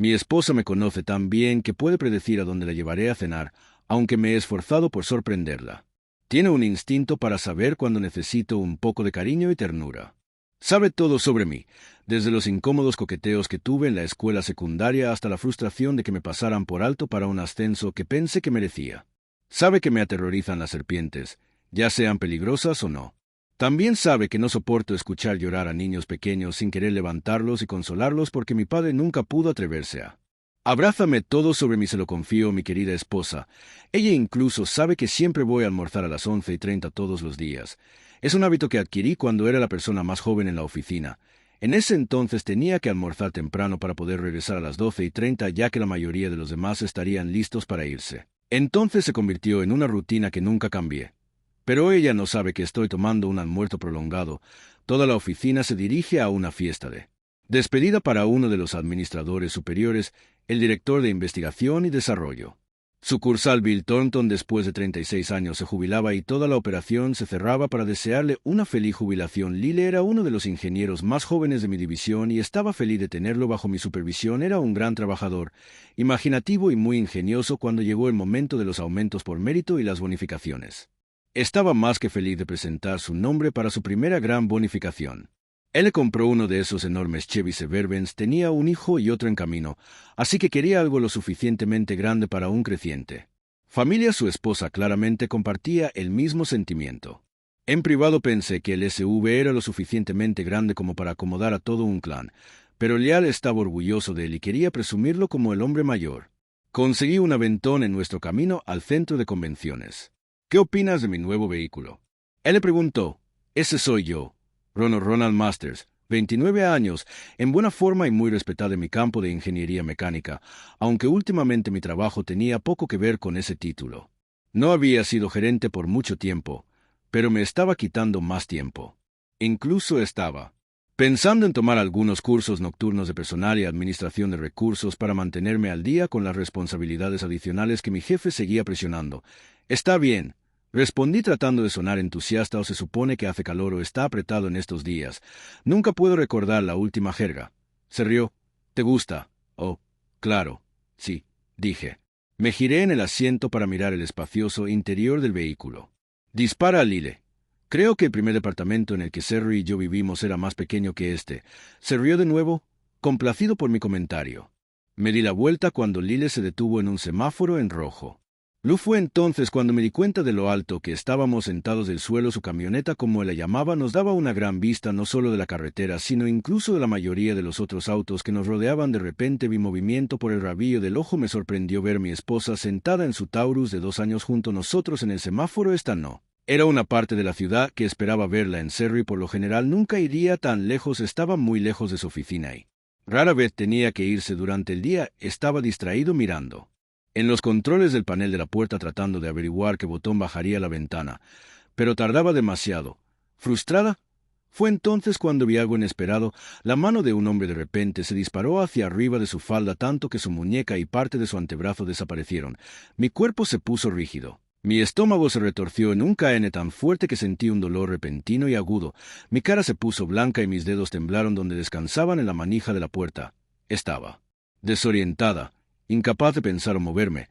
Mi esposa me conoce tan bien que puede predecir a dónde la llevaré a cenar, aunque me he esforzado por sorprenderla. Tiene un instinto para saber cuando necesito un poco de cariño y ternura. Sabe todo sobre mí, desde los incómodos coqueteos que tuve en la escuela secundaria hasta la frustración de que me pasaran por alto para un ascenso que pensé que merecía. Sabe que me aterrorizan las serpientes, ya sean peligrosas o no. También sabe que no soporto escuchar llorar a niños pequeños sin querer levantarlos y consolarlos porque mi padre nunca pudo atreverse a. Abrázame todo sobre mí, se lo confío, mi querida esposa. Ella incluso sabe que siempre voy a almorzar a las 11:30 todos los días. Es un hábito que adquirí cuando era la persona más joven en la oficina. En ese entonces tenía que almorzar temprano para poder regresar a las 12:30 ya que la mayoría de los demás estarían listos para irse. Entonces se convirtió en una rutina que nunca cambié. Pero ella no sabe que estoy tomando un almuerzo prolongado. Toda la oficina se dirige a una fiesta de despedida para uno de los administradores superiores, el director de investigación y desarrollo. Sucursal Bill Thornton después de 36 años se jubilaba y toda la operación se cerraba para desearle una feliz jubilación. Lyle era uno de los ingenieros más jóvenes de mi división y estaba feliz de tenerlo bajo mi supervisión. Era un gran trabajador, imaginativo y muy ingenioso cuando llegó el momento de los aumentos por mérito y las bonificaciones. Estaba más que feliz de presentar su nombre para su primera gran bonificación. Él le compró uno de esos enormes Chevy Suburbans, tenía un hijo y otro en camino, así que quería algo lo suficientemente grande para un creciente familia. Su esposa claramente compartía el mismo sentimiento. En privado pensé que el SUV era lo suficientemente grande como para acomodar a todo un clan, pero Leal estaba orgulloso de él y quería presumirlo como el hombre mayor. Conseguí un aventón en nuestro camino al centro de convenciones. ¿Qué opinas de mi nuevo vehículo? Él le preguntó. Ese soy yo. Ronald Masters, 29 años, en buena forma y muy respetado en mi campo de ingeniería mecánica, aunque últimamente mi trabajo tenía poco que ver con ese título. No había sido gerente por mucho tiempo, pero me estaba quitando más tiempo. Incluso estaba pensando en tomar algunos cursos nocturnos de personal y administración de recursos para mantenerme al día con las responsabilidades adicionales que mi jefe seguía presionando. Está bien. Respondí tratando de sonar entusiasta. ¿O se supone que hace calor o está apretado en estos días? Nunca puedo recordar la última jerga. Se rió. ¿Te gusta? Oh, claro. Sí, dije. Me giré en el asiento para mirar el espacioso interior del vehículo. Dispara a Lyle. Creo que el primer departamento en el que Serry y yo vivimos era más pequeño que este. Se rió de nuevo, complacido por mi comentario. Me di la vuelta cuando Lyle se detuvo en un semáforo en rojo. Fue entonces cuando me di cuenta de lo alto que estábamos sentados del suelo. Su camioneta, como él la llamaba, nos daba una gran vista no solo de la carretera, sino incluso de la mayoría de los otros autos que nos rodeaban. De repente vi movimiento por el rabillo del ojo. Me sorprendió ver a mi esposa sentada en su Taurus de 2 años junto a nosotros en el semáforo. Esta no era una parte de la ciudad que esperaba verla en Serry. Por lo general nunca iría tan lejos, estaba muy lejos de su oficina y rara vez tenía que irse durante el día. Estaba distraído mirando en los controles del panel de la puerta tratando de averiguar qué botón bajaría la ventana, pero tardaba demasiado. ¿Frustrada? Fue entonces cuando vi algo inesperado. La mano de un hombre de repente se disparó hacia arriba de su falda tanto que su muñeca y parte de su antebrazo desaparecieron. Mi cuerpo se puso rígido. Mi estómago se retorció en un KN tan fuerte que sentí un dolor repentino y agudo. Mi cara se puso blanca y mis dedos temblaron donde descansaban en la manija de la puerta. Estaba desorientada, incapaz de pensar o moverme.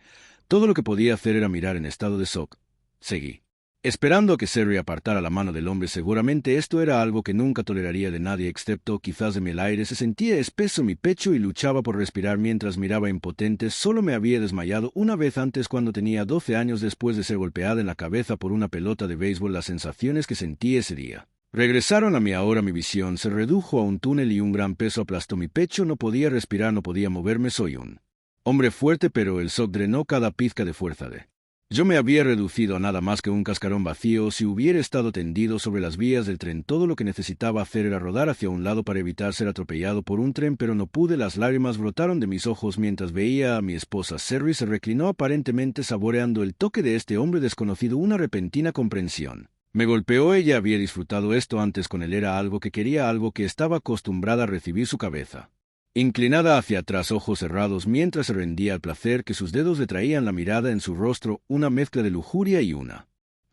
Todo lo que podía hacer era mirar en estado de shock. Seguí esperando a que Serry apartara la mano del hombre. Seguramente esto era algo que nunca toleraría de nadie excepto quizás de mí. El aire se sentía espeso en mi pecho y luchaba por respirar mientras miraba impotente. Solo me había desmayado una vez antes cuando tenía 12 años después de ser golpeada en la cabeza por una pelota de béisbol. Las sensaciones que sentí ese día regresaron a mí. Ahora mi visión se redujo a un túnel y un gran peso aplastó mi pecho. No podía respirar, no podía moverme. Soy un hombre fuerte, pero el shock drenó cada pizca de fuerza de yo me había reducido a nada más que un cascarón vacío. Si hubiera estado tendido sobre las vías del tren, todo lo que necesitaba hacer era rodar hacia un lado para evitar ser atropellado por un tren, pero no pude. Las lágrimas brotaron de mis ojos mientras veía a mi esposa. Serry se reclinó aparentemente saboreando el toque de este hombre desconocido. Una repentina comprensión me golpeó. Ella había disfrutado esto antes con él. Era algo que quería, algo que estaba acostumbrada a recibir. Su cabeza inclinada hacia atrás, ojos cerrados, mientras se rendía al placer que sus dedos le traían. La mirada en su rostro, una mezcla de lujuria y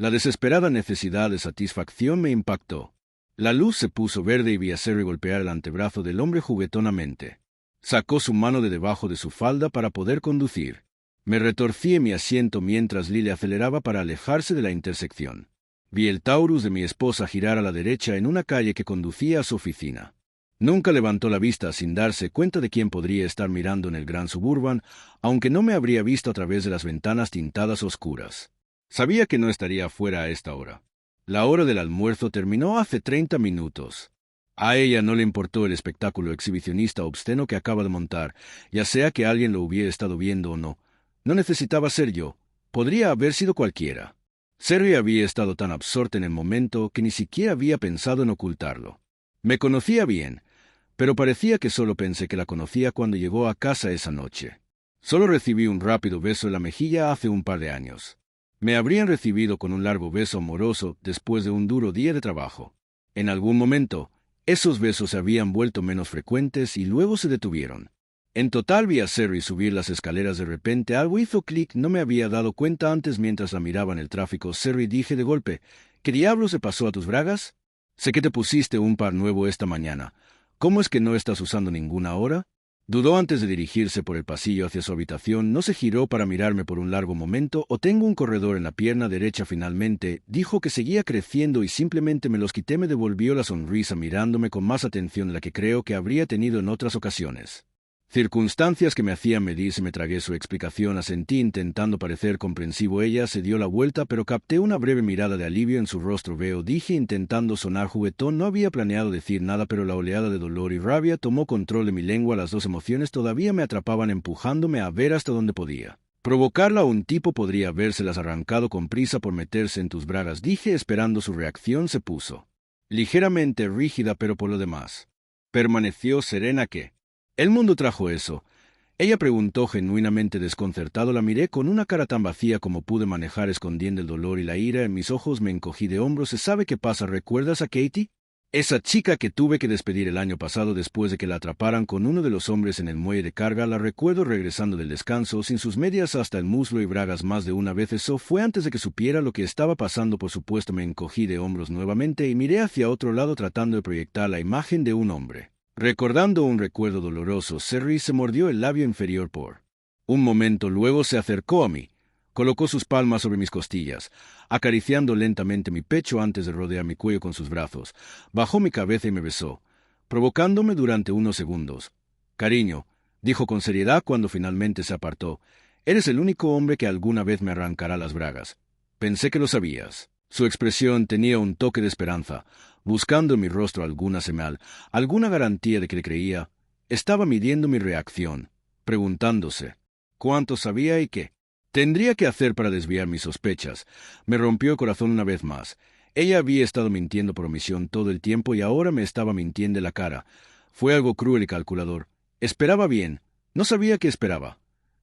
la desesperada necesidad de satisfacción me impactó. La luz se puso verde y vi a Serry golpear el antebrazo del hombre juguetonamente. Sacó su mano de debajo de su falda para poder conducir. Me retorcí en mi asiento mientras Lily aceleraba para alejarse de la intersección. Vi el Taurus de mi esposa girar a la derecha en una calle que conducía a su oficina. Nunca levantó la vista sin darse cuenta de quién podría estar mirando en el gran Suburban, aunque no me habría visto a través de las ventanas tintadas oscuras. Sabía que no estaría afuera a esta hora. La hora del almuerzo terminó hace 30 minutos. A ella no le importó el espectáculo exhibicionista obsceno que acaba de montar, ya sea que alguien lo hubiera estado viendo o no. No necesitaba ser yo. Podría haber sido cualquiera. Serry había estado tan absorta en el momento que ni siquiera había pensado en ocultarlo. Me conocía bien, pero parecía que solo pensé que la conocía cuando llegó a casa esa noche. Solo recibí un rápido beso en la mejilla hace un par de años. Me habrían recibido con un largo beso amoroso después de un duro día de trabajo. En algún momento, esos besos se habían vuelto menos frecuentes y luego se detuvieron. En total vi a Serry subir las escaleras de repente. Algo hizo clic, no me había dado cuenta antes mientras la miraba en el tráfico. Serry, dije de golpe, ¿qué diablos se pasó a tus bragas? Sé que te pusiste un par nuevo esta mañana. ¿Cómo es que no estás usando ninguna ahora? Dudó antes de dirigirse por el pasillo hacia su habitación, no se giró para mirarme por un largo momento. «O tengo un corredor en la pierna derecha finalmente», dijo que seguía creciendo y simplemente me los quité. Me devolvió la sonrisa mirándome con más atención de la que creo que habría tenido en otras ocasiones. Circunstancias que me hacían medir si me tragué su explicación. Asentí intentando parecer comprensivo. Ella se dio la vuelta, pero capté una breve mirada de alivio en su rostro. Veo, dije intentando sonar juguetón. No había planeado decir nada, pero la oleada de dolor y rabia tomó control de mi lengua. Las dos emociones todavía me atrapaban, empujándome a ver hasta dónde podía provocarla. Un tipo podría habérselas arrancado con prisa por meterse en tus bragas, dije esperando su reacción. Se puso ligeramente rígida, pero por lo demás permaneció serena. ¿Qué? ¿El mundo trajo eso? Ella preguntó genuinamente desconcertado. La miré con una cara tan vacía como pude manejar, escondiendo el dolor y la ira en mis ojos. Me encogí de hombros. ¿Se sabe qué pasa? ¿Recuerdas a Katie? Esa chica que tuve que despedir el año pasado después de que la atraparan con uno de los hombres en el muelle de carga. La recuerdo regresando del descanso, sin sus medias hasta el muslo y bragas más de una vez. Eso fue antes de que supiera lo que estaba pasando. Por supuesto, me encogí de hombros nuevamente y miré hacia otro lado tratando de proyectar la imagen de un hombre. Recordando un recuerdo doloroso, Serry se mordió el labio inferior por un momento. Luego se acercó a mí, colocó sus palmas sobre mis costillas, acariciando lentamente mi pecho antes de rodear mi cuello con sus brazos. Bajó mi cabeza y me besó, provocándome durante unos segundos. «Cariño», dijo con seriedad cuando finalmente se apartó, «eres el único hombre que alguna vez me arrancará las bragas. Pensé que lo sabías». Su expresión tenía un toque de esperanza, buscando en mi rostro alguna señal, alguna garantía de que le creía. Estaba midiendo mi reacción, preguntándose cuánto sabía y qué tendría que hacer para desviar mis sospechas. Me rompió el corazón una vez más. Ella había estado mintiendo por omisión todo el tiempo y ahora me estaba mintiendo en la cara. Fue algo cruel y calculador. Esperaba bien. No sabía qué esperaba.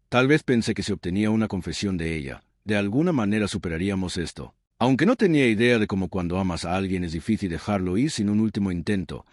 Tal vez pensé que si obtenía una confesión de ella, de alguna manera superaríamos esto. Aunque no tenía idea de cómo cuando amas a alguien es difícil dejarlo ir sin un último intento.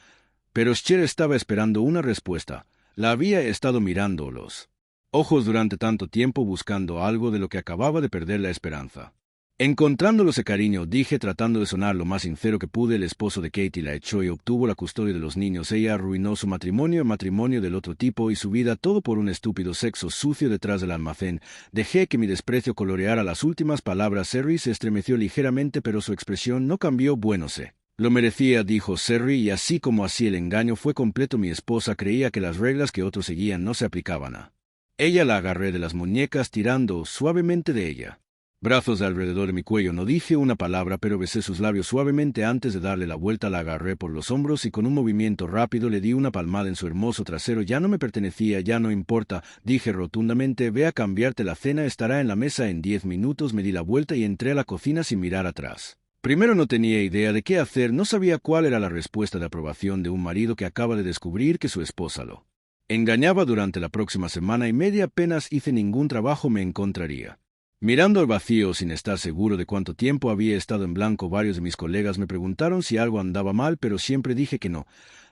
Pero Cher estaba esperando una respuesta. La había estado mirando los ojos durante tanto tiempo, buscando algo de lo que acababa de perder la esperanza. Encontrándose, cariño, dije tratando de sonar lo más sincero que pude. El esposo de Katie la echó y obtuvo la custodia de los niños. Ella arruinó su matrimonio, el matrimonio del otro tipo y su vida, todo por un estúpido sexo sucio detrás del almacén. Dejé que mi desprecio coloreara las últimas palabras. Serry se estremeció ligeramente, pero su expresión no cambió. «Bueno, sé. Lo merecía», dijo Serry, y así como así el engaño fue completo. Mi esposa creía que las reglas que otros seguían no se aplicaban a ella. La agarré de las muñecas, tirando suavemente de ella. Brazos alrededor de mi cuello. No dije una palabra, pero besé sus labios suavemente antes de darle la vuelta. La agarré por los hombros y con un movimiento rápido le di una palmada en su hermoso trasero. «Ya no me pertenecía, ya no importa», dije rotundamente. «Ve a cambiarte la cena, estará en la mesa en 10 minutos». Me di la vuelta y entré a la cocina sin mirar atrás. Primero no tenía idea de qué hacer. No sabía cuál era la respuesta de aprobación de un marido que acaba de descubrir que su esposa lo engañaba. Durante la próxima semana y media apenas hice ningún trabajo. Me encontraría mirando al vacío sin estar seguro de cuánto tiempo había estado en blanco. Varios de mis colegas me preguntaron si algo andaba mal, pero siempre dije que no.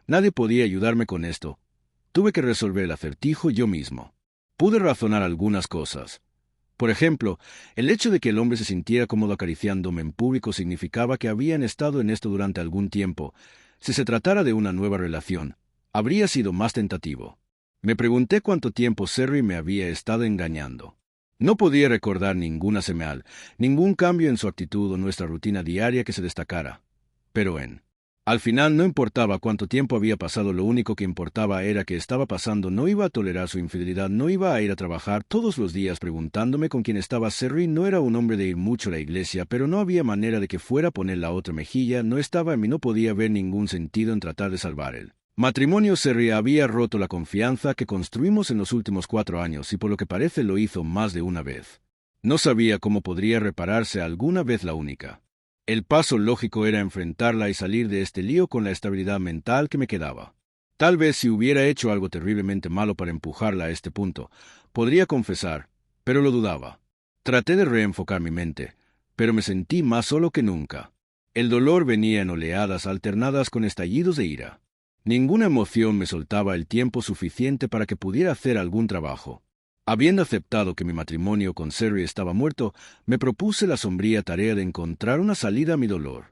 Nadie podía ayudarme con esto. Tuve que resolver el acertijo yo mismo. Pude razonar algunas cosas. Por ejemplo, el hecho de que el hombre se sintiera cómodo acariciándome en público significaba que habían estado en esto durante algún tiempo. Si se tratara de una nueva relación, habría sido más tentativo. Me pregunté cuánto tiempo Serry me había estado engañando. No podía recordar ninguna señal, ningún cambio en su actitud o nuestra rutina diaria que se destacara. Pero al final no importaba cuánto tiempo había pasado, lo único que importaba era que estaba pasando. No iba a tolerar su infidelidad, no iba a ir a trabajar todos los días preguntándome con quién estaba. Serry no era un hombre de ir mucho a la iglesia, pero no había manera de que fuera a poner la otra mejilla. No estaba en mí, no podía ver ningún sentido en tratar de salvar el matrimonio. Serry había roto la confianza que construimos en los últimos 4 años y por lo que parece lo hizo más de una vez. No sabía cómo podría repararse alguna vez. La única el paso lógico era enfrentarla y salir de este lío con la estabilidad mental que me quedaba. Tal vez si hubiera hecho algo terriblemente malo para empujarla a este punto, podría confesar, pero lo dudaba. Traté de reenfocar mi mente, pero me sentí más solo que nunca. El dolor venía en oleadas alternadas con estallidos de ira. Ninguna emoción me soltaba el tiempo suficiente para que pudiera hacer algún trabajo. Habiendo aceptado que mi matrimonio con Serry estaba muerto, me propuse la sombría tarea de encontrar una salida a mi dolor.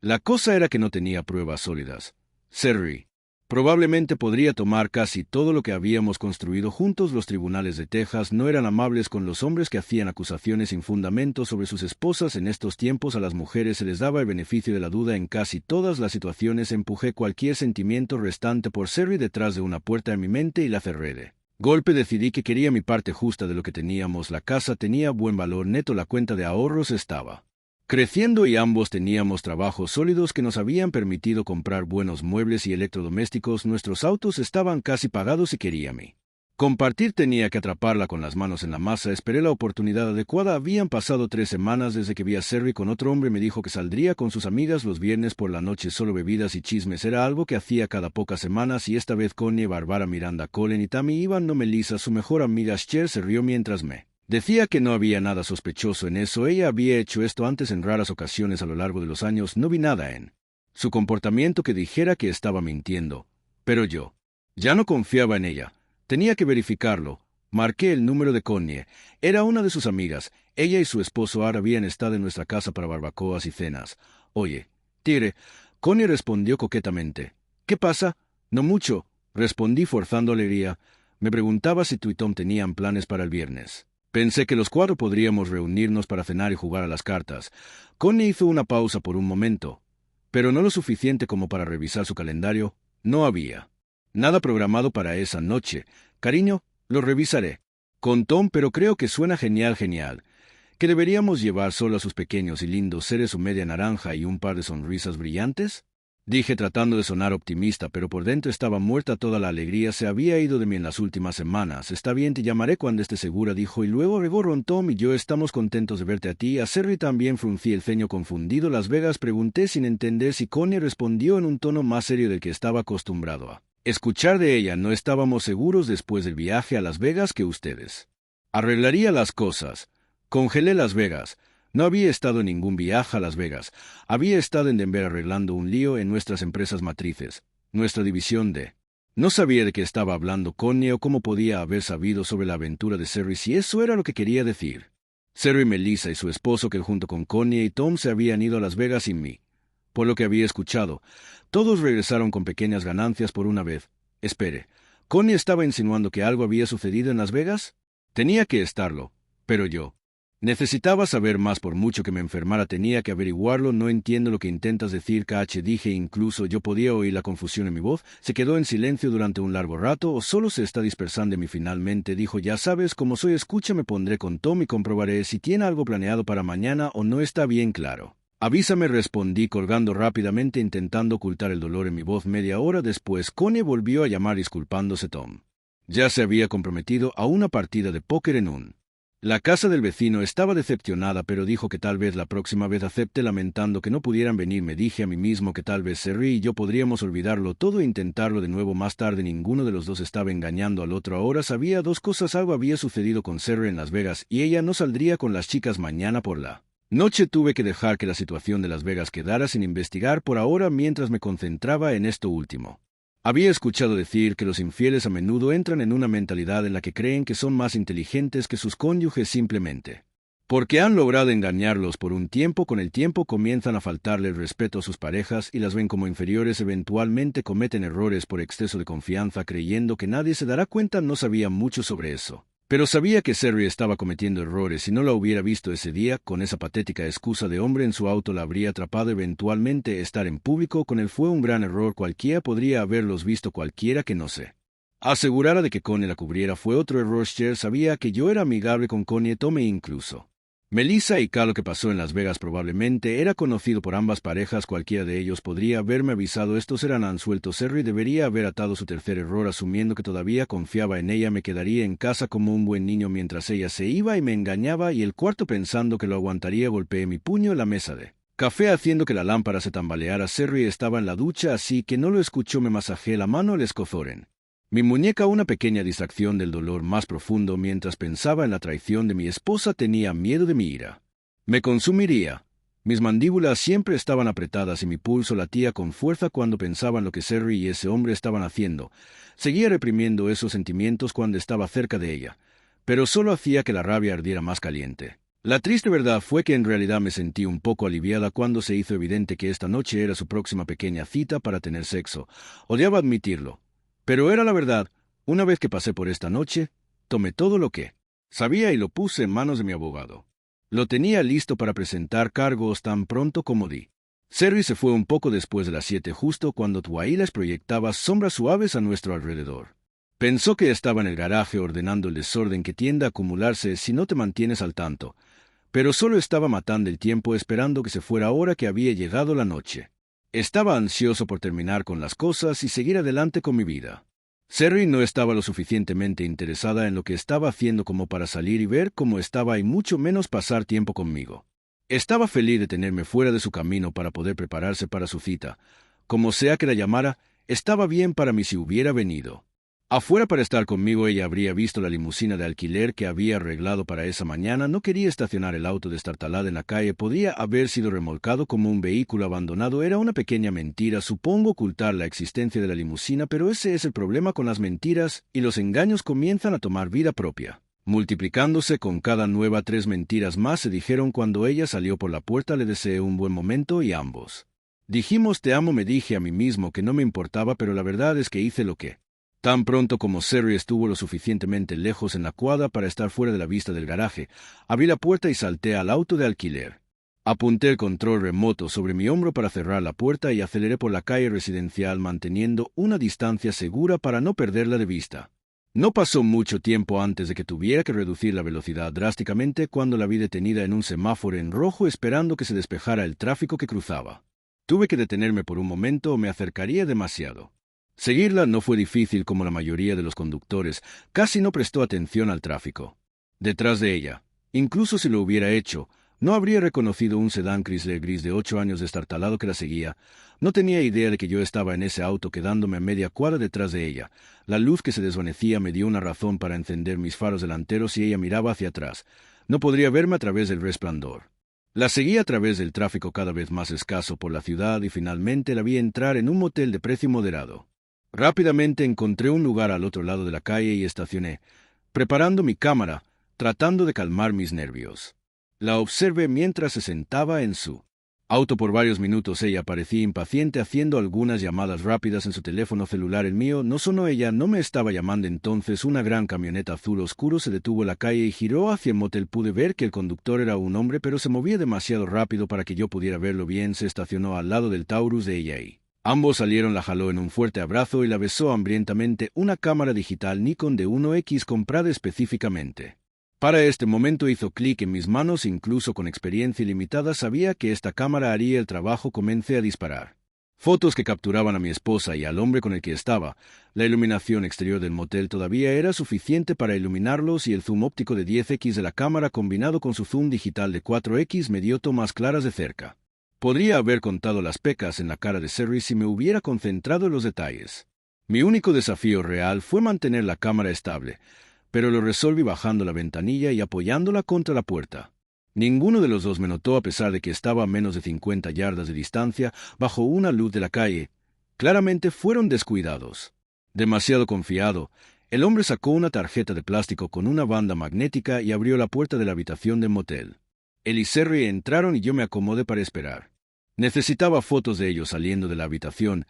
La cosa era que no tenía pruebas sólidas. Serry probablemente podría tomar casi todo lo que habíamos construido juntos. Los tribunales de Texas no eran amables con los hombres que hacían acusaciones sin fundamento sobre sus esposas. En estos tiempos a las mujeres se les daba el beneficio de la duda en casi todas las situaciones. Empujé cualquier sentimiento restante por Serry detrás de una puerta en mi mente y la cerré de golpe. Decidí que quería mi parte justa de lo que teníamos. La casa tenía buen valor neto, la cuenta de ahorros estaba creciendo y ambos teníamos trabajos sólidos que nos habían permitido comprar buenos muebles y electrodomésticos. Nuestros autos estaban casi pagados y quería mi compartir. Tenía que atraparla con las manos en la masa. Esperé la oportunidad adecuada. Habían pasado 3 semanas desde que vi a Serry con otro hombre. Me dijo que saldría con sus amigas los viernes por la noche, solo bebidas y chismes. Era algo que hacía cada pocas semanas y esta vez Connie, Barbara, Miranda, Colin y Tammy iban. No Melissa, su mejor amiga Cher, se rió mientras me decía que no había nada sospechoso en eso. Ella había hecho esto antes en raras ocasiones a lo largo de los años. No vi nada en su comportamiento que dijera que estaba mintiendo. Pero yo ya no confiaba en ella. Tenía que verificarlo. Marqué el número de Connie. Era una de sus amigas. Ella y su esposo ahora habían estado en nuestra casa para barbacoas y cenas. Oye, Tigre, Connie respondió coquetamente. ¿Qué pasa? No mucho, respondí forzando alegría. Me preguntaba si tú y Tom tenían planes para el viernes. Pensé que los 4 podríamos reunirnos para cenar y jugar a las cartas. Connie hizo una pausa por un momento, pero no lo suficiente como para revisar su calendario. No había nada programado para esa noche. Cariño, lo revisaré con Tom, pero creo que suena genial. ¿Que deberíamos llevar solo a sus pequeños y lindos seres su media naranja y un par de sonrisas brillantes? Dije tratando de sonar optimista, pero por dentro estaba muerta. Toda la alegría se había ido de mí en las últimas semanas. Está bien, te llamaré cuando esté segura, dijo, y luego agregó, Tom y yo estamos contentos de verte a ti. A Serry también. Fruncí el ceño confundido. Las Vegas, pregunté sin entender si Connie respondió en un tono más serio del que estaba acostumbrado a escuchar de ella. No estábamos seguros después del viaje a Las Vegas que ustedes arreglaría las cosas. Congelé Las Vegas. No había estado en ningún viaje a Las Vegas. Había estado en Denver arreglando un lío en nuestras empresas matrices, nuestra división de... No sabía de qué estaba hablando Connie o cómo podía haber sabido sobre la aventura de Serry si eso era lo que quería decir. Serry, Melissa y su esposo, que junto con Connie y Tom se habían ido a Las Vegas sin mí. Por lo que había escuchado, todos regresaron con pequeñas ganancias por una vez. Espere, ¿Connie estaba insinuando que algo había sucedido en Las Vegas? Tenía que estarlo, pero yo necesitaba saber más. Por mucho que me enfermara tenía que averiguarlo. No entiendo lo que intentas decir, KH, dije. Incluso yo podía oír la confusión en mi voz. Se quedó en silencio durante un largo rato. ¿O solo se está dispersando en mí? Finalmente dijo, ya sabes cómo soy, escucha, me pondré con Tom y comprobaré si tiene algo planeado para mañana o no está bien claro. Avísame, respondí colgando rápidamente intentando ocultar el dolor en mi voz. Media hora después Connie volvió a llamar disculpándose. Tom ya se había comprometido a una partida de póker en la casa del vecino. Estaba decepcionada, pero dijo que tal vez la próxima vez acepte. Lamentando que no pudieran venir, me dije a mí mismo que tal vez Serry y yo podríamos olvidarlo todo e intentarlo de nuevo más tarde. Ninguno de los dos estaba engañando al otro. Ahora sabía 2 cosas. Algo había sucedido con Serry en Las Vegas y ella no saldría con las chicas mañana por la noche. Tuve que dejar que la situación de Las Vegas quedara sin investigar por ahora mientras me concentraba en esto último. Había escuchado decir que los infieles a menudo entran en una mentalidad en la que creen que son más inteligentes que sus cónyuges. Simplemente Porque han logrado engañarlos por un tiempo, con el tiempo comienzan a faltarle el respeto a sus parejas y las ven como inferiores, eventualmente cometen errores por exceso de confianza creyendo que nadie se dará cuenta. No sabía mucho sobre eso. Pero sabía que Sherry estaba cometiendo errores. Si no la hubiera visto ese día, con esa patética excusa de hombre en su auto la habría atrapado. Eventualmente estar en público con él fue un gran error. Cualquiera podría haberlos visto, cualquiera que no se asegurara de que Connie la cubriera fue otro error. Cher sabía que yo era amigable con Connie, Tommy incluso. Melissa y Cal. Lo que pasó en Las Vegas probablemente era conocido por ambas parejas. Cualquiera de ellos podría haberme avisado. Estos eran ansueltos. Sherry debería haber atado su tercer error asumiendo que todavía confiaba en ella. Me quedaría en casa como un buen niño mientras ella se iba y me engañaba. Y el cuarto pensando que lo aguantaría. Golpeé mi puño en la mesa de café haciendo que la lámpara se tambaleara. Sherry estaba en la ducha, así que no lo escuchó. Me masajé la mano al escozoren mi muñeca, una pequeña distracción del dolor más profundo. Mientras pensaba en la traición de mi esposa tenía miedo de mi ira. Me consumiría. Mis mandíbulas siempre estaban apretadas y mi pulso latía con fuerza cuando pensaba en lo que Sherry y ese hombre estaban haciendo. Seguía reprimiendo esos sentimientos cuando estaba cerca de ella, pero solo hacía que la rabia ardiera más caliente. La triste verdad fue que en realidad me sentí un poco aliviada cuando se hizo evidente que esta noche era su próxima pequeña cita para tener sexo. Odiaba admitirlo, pero era la verdad. Una vez que pasé por esta noche, tomé todo lo que sabía y lo puse en manos de mi abogado. Lo tenía listo para presentar cargos tan pronto como di. Sherry se fue un poco después de las 7, justo cuando Twiligh proyectaba sombras suaves a nuestro alrededor. Pensó que estaba en el garaje ordenando el desorden que tiende a acumularse si no te mantienes al tanto, pero solo estaba matando el tiempo esperando que se fuera ahora que había llegado la noche. Estaba ansioso por terminar con las cosas y seguir adelante con mi vida. Sherry no estaba lo suficientemente interesada en lo que estaba haciendo como para salir y ver cómo estaba y mucho menos pasar tiempo conmigo. Estaba feliz de tenerme fuera de su camino para poder prepararse para su cita. Como sea que la llamara, estaba bien para mí si hubiera venido afuera para estar conmigo. Ella habría visto la limusina de alquiler que había arreglado para esa mañana. No quería estacionar el auto destartalado en la calle. Podría haber sido remolcado como un vehículo abandonado. Era una pequeña mentira, supongo, ocultar la existencia de la limusina, pero ese es el problema con las mentiras, y los engaños comienzan a tomar vida propia, multiplicándose con cada nueva. 3 mentiras más se dijeron cuando ella salió por la puerta. Le deseé un buen momento y ambos dijimos te amo. Me dije a mí mismo que no me importaba, pero la verdad es que hice lo que tan pronto como Sherry estuvo lo suficientemente lejos en la cuadra para estar fuera de la vista del garaje, abrí la puerta y salté al auto de alquiler. Apunté el control remoto sobre mi hombro para cerrar la puerta y aceleré por la calle residencial manteniendo una distancia segura para no perderla de vista. No pasó mucho tiempo antes de que tuviera que reducir la velocidad drásticamente cuando la vi detenida en un semáforo en rojo esperando que se despejara el tráfico que cruzaba. Tuve que detenerme por un momento o me acercaría demasiado. Seguirla no fue difícil como la mayoría de los conductores. Casi no prestó atención al tráfico detrás de ella. Incluso si lo hubiera hecho, no habría reconocido un sedán Chrysler gris de 8 años destartalado que la seguía. No tenía idea de que yo estaba en ese auto quedándome a media cuadra detrás de ella. La luz que se desvanecía me dio una razón para encender mis faros delanteros y ella miraba hacia atrás. No podría verme a través del resplandor. La seguí a través del tráfico cada vez más escaso por la ciudad y finalmente la vi entrar en un motel de precio moderado. Rápidamente encontré un lugar al otro lado de la calle y estacioné, preparando mi cámara, tratando de calmar mis nervios. La observé mientras se sentaba en su auto por varios minutos. Ella parecía impaciente haciendo algunas llamadas rápidas en su teléfono celular. El mío no sonó. Ella no me estaba llamando. Entonces una gran camioneta azul oscuro se detuvo en la calle y giró hacia el motel. Pude ver que el conductor era un hombre, pero se movía demasiado rápido para que yo pudiera verlo bien. Se estacionó al lado del Taurus de ella y ambos salieron. La jaló en un fuerte abrazo y la besó hambrientamente. Una cámara digital Nikon de 1X comprada específicamente para este momento hizo clic en mis manos. Incluso con experiencia ilimitada sabía que esta cámara haría el trabajo. Comencé a disparar fotos que capturaban a mi esposa y al hombre con el que estaba. La iluminación exterior del motel todavía era suficiente para iluminarlos y el zoom óptico de 10X de la cámara combinado con su zoom digital de 4X me dio tomas claras de cerca. Podría haber contado las pecas en la cara de Sherry si me hubiera concentrado en los detalles. Mi único desafío real fue mantener la cámara estable, pero lo resolví bajando la ventanilla y apoyándola contra la puerta. Ninguno de los dos me notó a pesar de que estaba a menos de 50 yardas de distancia bajo una luz de la calle. Claramente fueron descuidados. Demasiado confiado, El hombre sacó una tarjeta de plástico con una banda magnética y abrió la puerta de la habitación del motel. Él y Serry entraron y yo me acomodé para esperar. Necesitaba fotos de ellos saliendo de la habitación,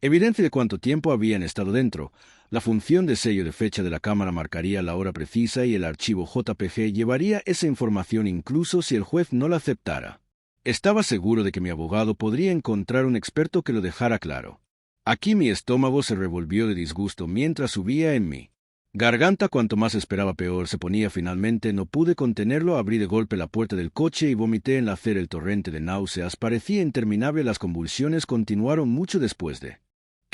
evidencia de cuánto tiempo habían estado dentro. La función de sello de fecha de la cámara marcaría la hora precisa y el archivo JPG llevaría esa información incluso si el juez no la aceptara. Estaba seguro de que mi abogado podría encontrar un experto que lo dejara claro. Aquí mi estómago se revolvió de disgusto mientras subía en mi garganta. Cuanto más esperaba peor se ponía. Finalmente no pude contenerlo, abrí de golpe la puerta del coche y vomité en la acera. El torrente de náuseas parecía interminable. Las convulsiones continuaron mucho después de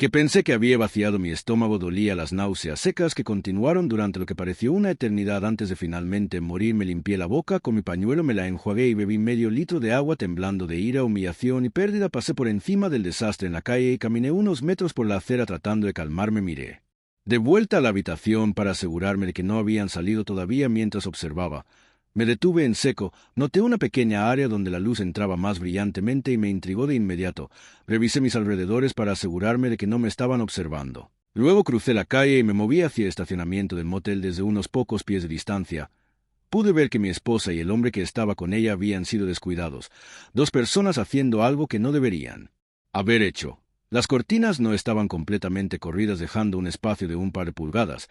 que pensé que había vaciado mi estómago. Dolía las náuseas secas que continuaron durante lo que pareció una eternidad. Antes de finalmente morir me limpié la boca con mi pañuelo, me la enjuagué y bebí medio litro de agua. Temblando de ira, humillación y pérdida, pasé por encima del desastre en la calle y caminé unos metros por la acera tratando de calmarme. Miré de vuelta a la habitación para asegurarme de que no habían salido todavía. Mientras observaba, me detuve en seco. Noté una pequeña área donde la luz entraba más brillantemente y me intrigó de inmediato. Revisé mis alrededores para asegurarme de que no me estaban observando. Luego crucé la calle y me moví hacia el estacionamiento del motel desde unos pocos pies de distancia. Pude ver que mi esposa y el hombre que estaba con ella habían sido descuidados, dos personas haciendo algo que no deberían haber hecho. Las cortinas no estaban completamente corridas, dejando un espacio de un par de pulgadas.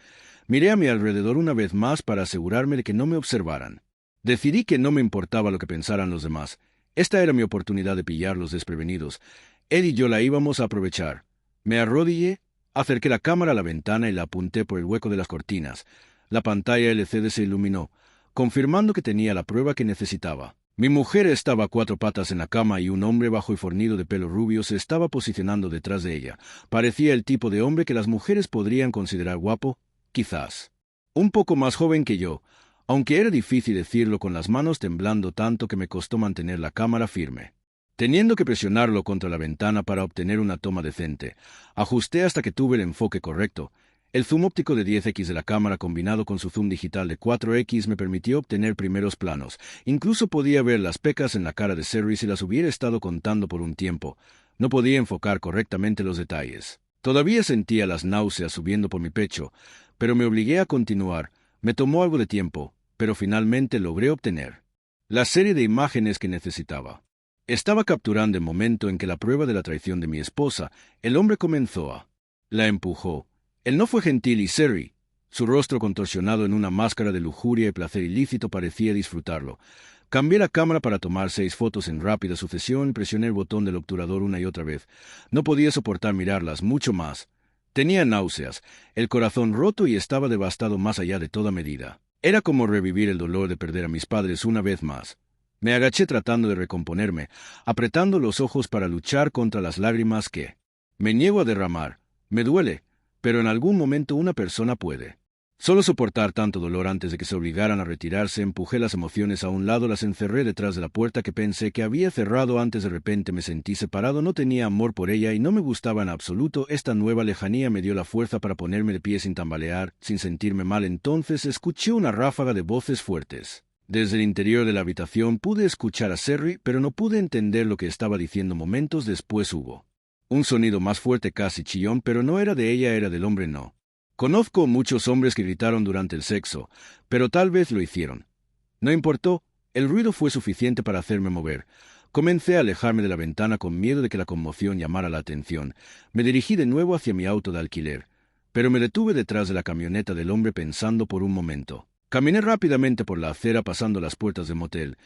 Miré a mi alrededor una vez más para asegurarme de que no me observaran. Decidí que no me importaba lo que pensaran los demás. Esta era mi oportunidad de pillarlos desprevenidos. Él y yo la íbamos a aprovechar. Me arrodillé, acerqué la cámara a la ventana y la apunté por el hueco de las cortinas. La pantalla LCD se iluminó, confirmando que tenía la prueba que necesitaba. Mi mujer estaba a cuatro patas en la cama y un hombre bajo y fornido de pelo rubio se estaba posicionando detrás de ella. Parecía el tipo de hombre que las mujeres podrían considerar guapo, quizás un poco más joven que yo, aunque era difícil decirlo con las manos temblando tanto que me costó mantener la cámara firme. Teniendo que presionarlo contra la ventana para obtener una toma decente, ajusté hasta que tuve el enfoque correcto. El zoom óptico de 10x de la cámara combinado con su zoom digital de 4x me permitió obtener primeros planos. Incluso podía ver las pecas en la cara de Serry si las hubiera estado contando por un tiempo. No podía enfocar correctamente los detalles. Todavía sentía las náuseas subiendo por mi pecho, pero me obligué a continuar. Me tomó algo de tiempo, pero finalmente logré obtener la serie de imágenes que necesitaba. Estaba capturando el momento en que la prueba de la traición de mi esposa. El hombre comenzó a la empujó. Él no fue gentil y Serry, su rostro contorsionado en una máscara de lujuria y placer ilícito, parecía disfrutarlo. Cambié la cámara para tomar 6 fotos en rápida sucesión y presioné el botón del obturador una y otra vez. No podía soportar mirarlas mucho más. Tenía náuseas, el corazón roto y estaba devastado más allá de toda medida. Era como revivir el dolor de perder a mis padres una vez más. Me agaché tratando de recomponerme, apretando los ojos para luchar contra las lágrimas que me niego a derramar. Me duele, pero en algún momento una persona puede solo soportar tanto dolor antes de que se obligaran a retirarse. Empujé las emociones a un lado, las encerré detrás de la puerta que pensé que había cerrado antes. De repente me sentí separado, no tenía amor por ella y no me gustaba en absoluto. Esta nueva lejanía me dio la fuerza para ponerme de pie sin tambalear, sin sentirme mal. Entonces escuché una ráfaga de voces fuertes. Desde el interior de la habitación pude escuchar a Serry, pero no pude entender lo que estaba diciendo. Momentos después hubo un sonido más fuerte, casi chillón, pero no era de ella, era del hombre. No conozco muchos hombres que gritaron durante el sexo, pero tal vez lo hicieron. No importó, el ruido fue suficiente para hacerme mover. Comencé a alejarme de la ventana con miedo de que la conmoción llamara la atención. Me dirigí de nuevo hacia mi auto de alquiler, pero me detuve detrás de la camioneta del hombre pensando por un momento. Caminé rápidamente por la acera pasando las puertas del motel,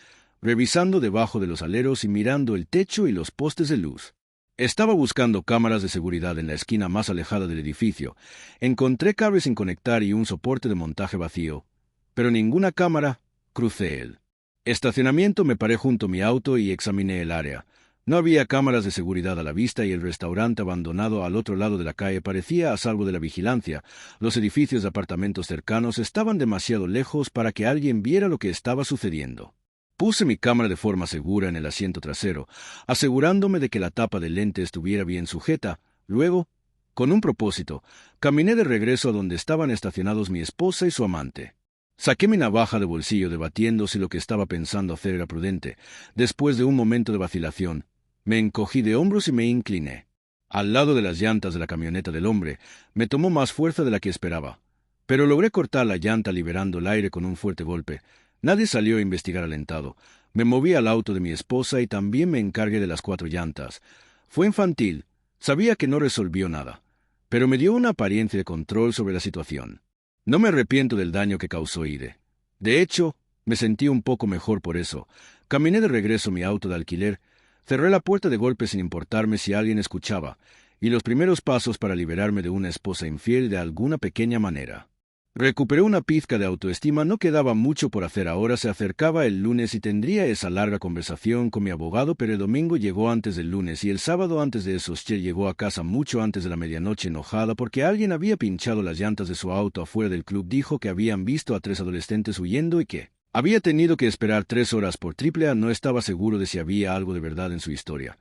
revisando debajo de los aleros y mirando el techo y los postes de luz. Estaba buscando cámaras de seguridad en la esquina más alejada del edificio. Encontré cables sin conectar y un soporte de montaje vacío, pero ninguna cámara. Crucé el estacionamiento, me paré junto a mi auto y examiné el área. No había cámaras de seguridad a la vista y el restaurante abandonado al otro lado de la calle parecía a salvo de la vigilancia. Los edificios de apartamentos cercanos estaban demasiado lejos para que alguien viera lo que estaba sucediendo. Puse mi cámara de forma segura en el asiento trasero, asegurándome de que la tapa del lente estuviera bien sujeta. Luego, con un propósito, caminé de regreso a donde estaban estacionados mi esposa y su amante. Saqué mi navaja de bolsillo debatiendo si lo que estaba pensando hacer era prudente. Después de un momento de vacilación, me encogí de hombros y me incliné al lado de las llantas de la camioneta del hombre. Me tomó más fuerza de la que esperaba. pero logré cortar la llanta liberando el aire con un fuerte golpe. Nadie salió a investigar alentado. Me moví al auto de mi esposa y también me encargué de las 4 llantas. Fue infantil. Sabía que no resolvió nada, pero me dio una apariencia de control sobre la situación. No me arrepiento del daño que causó Ide. De hecho, me sentí un poco mejor por eso. Caminé de regreso a mi auto de alquiler, cerré la puerta de golpe sin importarme si alguien escuchaba, y los primeros pasos para liberarme de una esposa infiel de alguna pequeña manera. Recuperé una pizca de autoestima, no quedaba mucho por hacer ahora, se acercaba el lunes y tendría esa larga conversación con mi abogado, pero el domingo llegó antes del lunes y el sábado antes de eso Cher llegó a casa mucho antes de la medianoche enojada porque alguien había pinchado las llantas de su auto afuera del club. Dijo que habían visto a 3 adolescentes huyendo y que había tenido que esperar 3 horas por AAA. No estaba seguro de si había algo de verdad en su historia,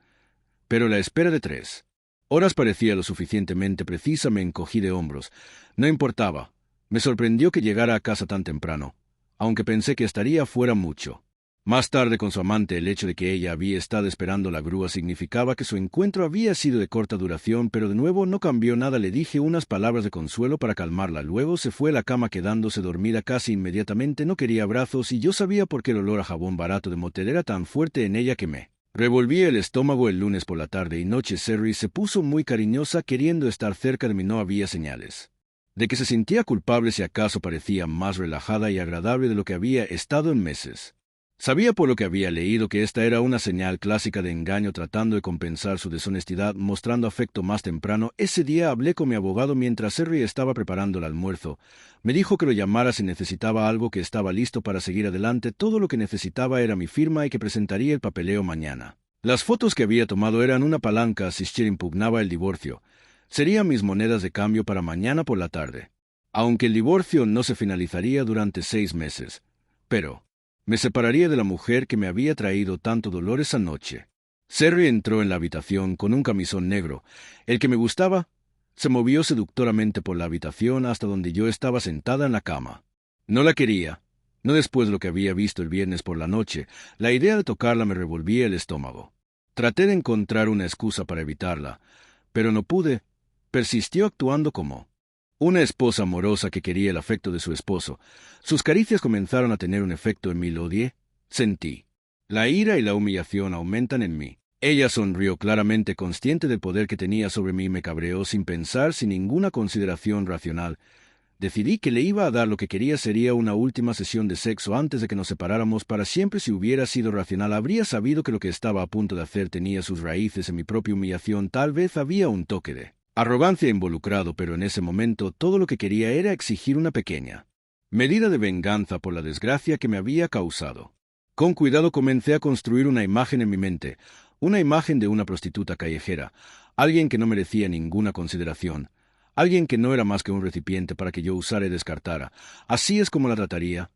pero la espera de 3 horas parecía lo suficientemente precisa. Me encogí de hombros. No importaba. Me sorprendió que llegara a casa tan temprano, aunque pensé que estaría fuera mucho. Más tarde con su amante, el hecho de que ella había estado esperando la grúa significaba que su encuentro había sido de corta duración, pero de nuevo no cambió nada. Le dije unas palabras de consuelo para calmarla. Luego se fue a la cama quedándose dormida casi inmediatamente. No quería abrazos y yo sabía por qué el olor a jabón barato de motel era tan fuerte en ella que me revolvía el estómago. El lunes por la tarde y noche Sherry se puso muy cariñosa queriendo estar cerca de mí. No había señales de que se sentía culpable, si acaso parecía más relajada y agradable de lo que había estado en meses. Sabía por lo que había leído que esta era una señal clásica de engaño tratando de compensar su deshonestidad, mostrando afecto más temprano. Ese día hablé con mi abogado mientras Sherry estaba preparando el almuerzo. Me dijo que lo llamara si necesitaba algo, que estaba listo para seguir adelante. Todo lo que necesitaba era mi firma y que presentaría el papeleo mañana. Las fotos que había tomado eran una palanca si Cher impugnaba el divorcio. Serían mis monedas de cambio para mañana por la tarde. Aunque el divorcio no se finalizaría durante 6 meses. Pero me separaría de la mujer que me había traído tanto dolor esa noche. Sherry entró en la habitación con un camisón negro. El que me gustaba se movió seductoramente por la habitación hasta donde yo estaba sentada en la cama. No la quería. No después de lo que había visto el viernes por la noche. La idea de tocarla me revolvía el estómago. Traté de encontrar una excusa para evitarla, pero no pude. Persistió actuando como una esposa amorosa que quería el afecto de su esposo. Sus caricias comenzaron a tener un efecto en mí. Lo odié. Sentí. La ira y la humillación aumentan en mí. Ella sonrió claramente, consciente del poder que tenía sobre mí. Me cabreó sin pensar, sin ninguna consideración racional. Decidí que le iba a dar lo que quería. Sería una última sesión de sexo antes de que nos separáramos para siempre. Si hubiera sido racional, habría sabido que lo que estaba a punto de hacer tenía sus raíces en mi propia humillación. Tal vez había un toque de arrogancia involucrado, pero en ese momento todo lo que quería era exigir una pequeña medida de venganza por la desgracia que me había causado. Con cuidado comencé a construir una imagen en mi mente, una imagen de una prostituta callejera, alguien que no merecía ninguna consideración, alguien que no era más que un recipiente para que yo usara y descartara. Así es como la trataría.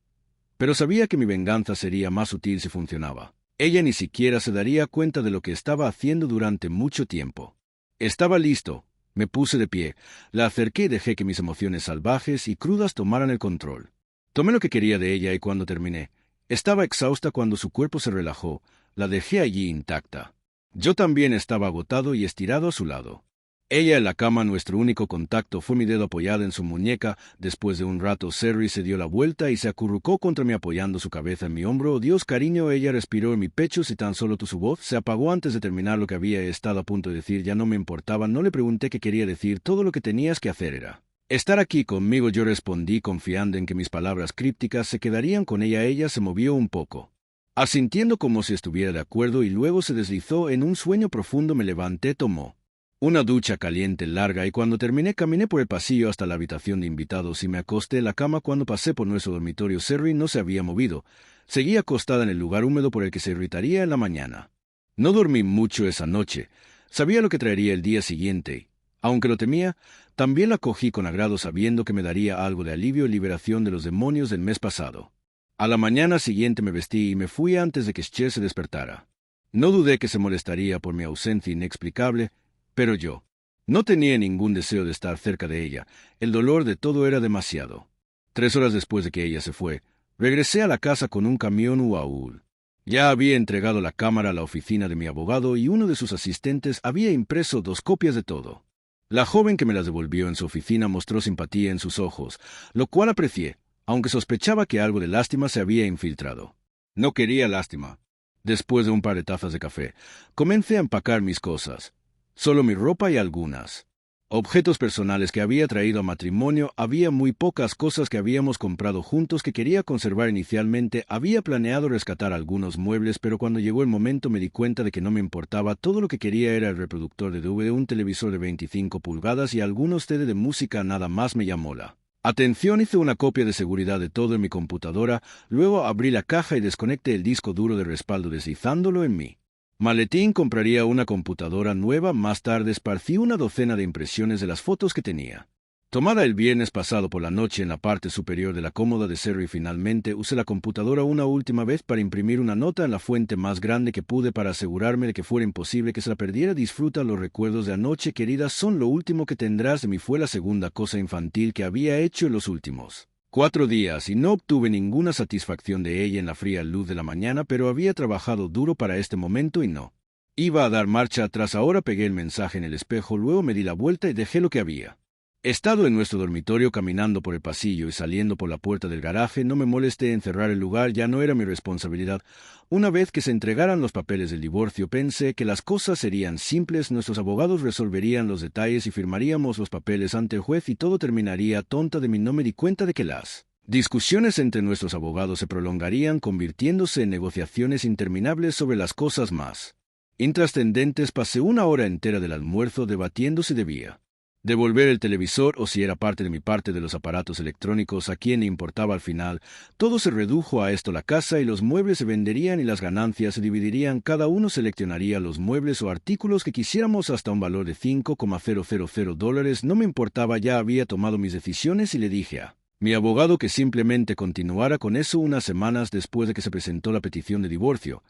Pero sabía que mi venganza sería más sutil si funcionaba. Ella ni siquiera se daría cuenta de lo que estaba haciendo durante mucho tiempo. Estaba listo. Me puse de pie, la acerqué y dejé que mis emociones salvajes y crudas tomaran el control. Tomé lo que quería de ella y cuando terminé, estaba exhausta. Cuando su cuerpo se relajó, la dejé allí intacta. Yo también estaba agotado y estirado a su lado. Ella en la cama. Nuestro único contacto fue mi dedo apoyado en su muñeca. Después de un rato, Sherry se dio la vuelta y se acurrucó contra mí apoyando su cabeza en mi hombro. «Oh, Dios, cariño», ella respiró en mi pecho. Si tan solo su voz se apagó antes de terminar lo que había estado a punto de decir. Ya no me importaba. No le pregunté qué quería decir. Todo lo que tenías que hacer era estar aquí conmigo. Yo respondí confiando en que mis palabras crípticas se quedarían con ella. Ella se movió un poco, asintiendo como si estuviera de acuerdo, y luego se deslizó en un sueño profundo. Me levanté, tomó una ducha caliente larga y cuando terminé caminé por el pasillo hasta la habitación de invitados y me acosté en la cama. Cuando pasé por nuestro dormitorio, Sherry no se había movido. Seguía acostada en el lugar húmedo por el que se irritaría en la mañana. No dormí mucho esa noche. Sabía lo que traería el día siguiente. Aunque lo temía, también la cogí con agrado sabiendo que me daría algo de alivio y liberación de los demonios del mes pasado. A la mañana siguiente me vestí y me fui antes de que Cher se despertara. No dudé que se molestaría por mi ausencia inexplicable, pero yo no tenía ningún deseo de estar cerca de ella. El dolor de todo era demasiado. 3 horas después de que ella se fue, regresé a la casa con un camión UAU. Ya había entregado la cámara a la oficina de mi abogado y uno de sus asistentes había impreso 2 copias de todo. La joven que me las devolvió en su oficina mostró simpatía en sus ojos, lo cual aprecié, aunque sospechaba que algo de lástima se había infiltrado. No quería lástima. Después de un par de tazas de café, comencé a empacar mis cosas. Solo mi ropa y algunas objetos personales que había traído a matrimonio. Había muy pocas cosas que habíamos comprado juntos que quería conservar inicialmente. Había planeado rescatar algunos muebles, pero cuando llegó el momento me di cuenta de que no me importaba. Todo lo que quería era el reproductor de DVD, un televisor de 25 pulgadas y algunos CD de música. Nada más me llamó la atención. Hice una copia de seguridad de todo en mi computadora, luego abrí la caja y desconecté el disco duro de respaldo deslizándolo en mi maletín. Compraría una computadora nueva. Más tarde esparcí una docena de impresiones de las fotos que tenía tomada el viernes pasado por la noche en la parte superior de la cómoda de Serry. Finalmente usé la computadora una última vez para imprimir una nota en la fuente más grande que pude para asegurarme de que fuera imposible que se la perdiera. Disfruta los recuerdos de anoche, querida, son lo último que tendrás de mí. Fue la segunda cosa infantil que había hecho en los últimos 4 días y no obtuve ninguna satisfacción de ella en la fría luz de la mañana, pero había trabajado duro para este momento y no iba a dar marcha atrás. Ahora pegué el mensaje en el espejo, luego me di la vuelta y dejé lo que había estado en nuestro dormitorio. Caminando por el pasillo y saliendo por la puerta del garaje, no me molesté en cerrar el lugar, ya no era mi responsabilidad. Una vez que se entregaran los papeles del divorcio, pensé que las cosas serían simples, nuestros abogados resolverían los detalles y firmaríamos los papeles ante el juez y todo terminaría. Tonta de mí, no me di cuenta de que las discusiones entre nuestros abogados se prolongarían, convirtiéndose en negociaciones interminables sobre las cosas más intrascendentes. Pasé una hora entera del almuerzo debatiendo si debía devolver el televisor o si era parte de mi parte de los aparatos electrónicos. A quién le importaba al final. Todo se redujo a esto: la casa y los muebles se venderían y las ganancias se dividirían. Cada uno seleccionaría los muebles o artículos que quisiéramos hasta un valor de $5,000. No me importaba, ya había tomado mis decisiones y le dije a mi abogado que simplemente continuara con eso. Unas semanas después de que se presentó la petición de divorcio,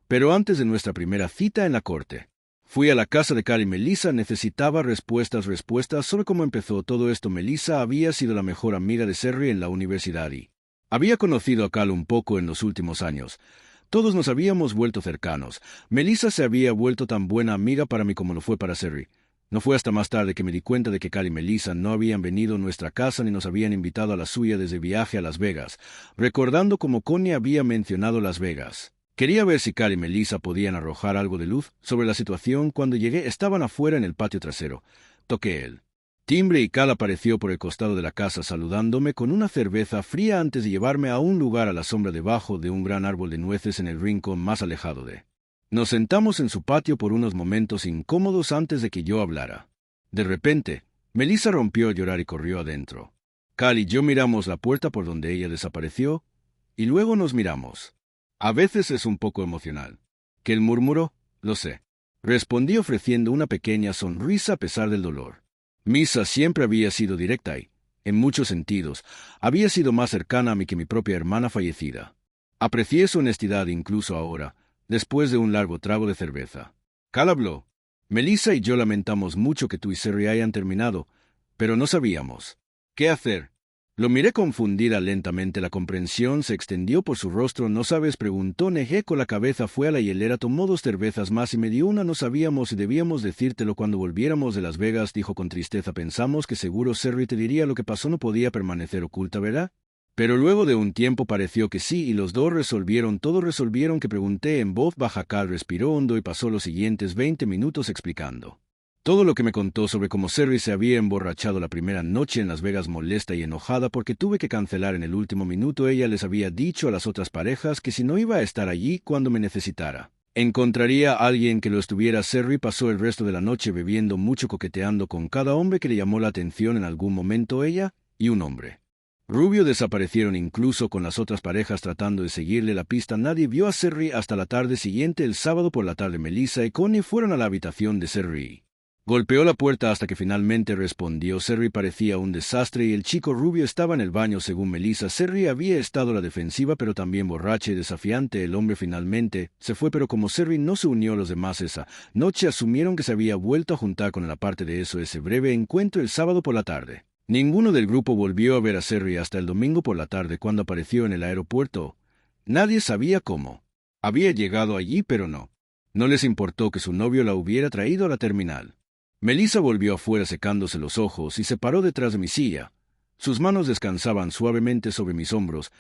pero antes de nuestra primera cita en la corte, fui a la casa de Cal y Melissa. Necesitaba respuestas sobre cómo empezó todo esto. Melissa había sido la mejor amiga de Serry en la universidad y había conocido a Cal un poco en los últimos años. Todos nos habíamos vuelto cercanos. Melissa se había vuelto tan buena amiga para mí como lo fue para Serry. No fue hasta más tarde que me di cuenta de que Cal y Melissa no habían venido a nuestra casa ni nos habían invitado a la suya desde viaje a Las Vegas, recordando cómo Connie había mencionado Las Vegas. Quería ver si Cal y Melissa podían arrojar algo de luz sobre la situación. Cuando llegué, estaban afuera en el patio trasero. Toqué el timbre y Cal apareció por el costado de la casa saludándome con una cerveza fría antes de llevarme a un lugar a la sombra debajo de un gran árbol de nueces en el rincón más alejado de. Nos sentamos en su patio por unos momentos incómodos antes de que yo hablara. De repente, Melissa rompió a llorar y corrió adentro. Cal y yo miramos la puerta por donde ella desapareció, y luego nos miramos. A veces es un poco emocional. ¿Que él murmuró? Lo sé. Respondí ofreciendo una pequeña sonrisa a pesar del dolor. Misa siempre había sido directa y, en muchos sentidos, había sido más cercana a mí que mi propia hermana fallecida. Aprecié su honestidad incluso ahora, después de un largo trago de cerveza. Cal habló. Melissa y yo lamentamos mucho que tú y Serry hayan terminado, pero no sabíamos qué hacer. Lo miré confundida. Lentamente la comprensión se extendió por su rostro. ¿No sabes?, preguntó. Negé con la cabeza. Fue a la hielera, tomó 2 cervezas más y me dio una. No sabíamos si debíamos decírtelo cuando volviéramos de Las Vegas, dijo con tristeza. Pensamos que seguro Serry te diría lo que pasó. No podía permanecer oculta, ¿verdad? Pero luego de un tiempo pareció que sí, y los dos resolvieron todo. Resolvieron que pregunté en voz baja. Cal respiró hondo y pasó los siguientes 20 minutos explicando todo lo que me contó sobre cómo Serry se había emborrachado la primera noche en Las Vegas, molesta y enojada porque tuve que cancelar en el último minuto. Ella les había dicho a las otras parejas que si no iba a estar allí cuando me necesitara, encontraría a alguien que lo estuviera. Serry pasó el resto de la noche bebiendo mucho, coqueteando con cada hombre que le llamó la atención en algún momento. Ella y un hombre rubio desaparecieron incluso con las otras parejas tratando de seguirle la pista. Nadie vio a Serry hasta la tarde siguiente. El sábado por la tarde, Melissa y Connie fueron a la habitación de Serry. Golpeó la puerta hasta que finalmente respondió. Serry parecía un desastre y el chico rubio estaba en el baño, según Melissa. Serry había estado a la defensiva, pero también borracha y desafiante. El hombre finalmente se fue, pero como Serry no se unió a los demás esa noche, asumieron que se había vuelto a juntar con él. Aparte de eso, ese breve encuentro el sábado por la tarde, ninguno del grupo volvió a ver a Serry hasta el domingo por la tarde, cuando apareció en el aeropuerto. Nadie sabía cómo había llegado allí, pero no les importó que su novio la hubiera traído a la terminal. Melissa volvió afuera secándose los ojos y se paró detrás de mi silla. Sus manos descansaban suavemente sobre mis hombros.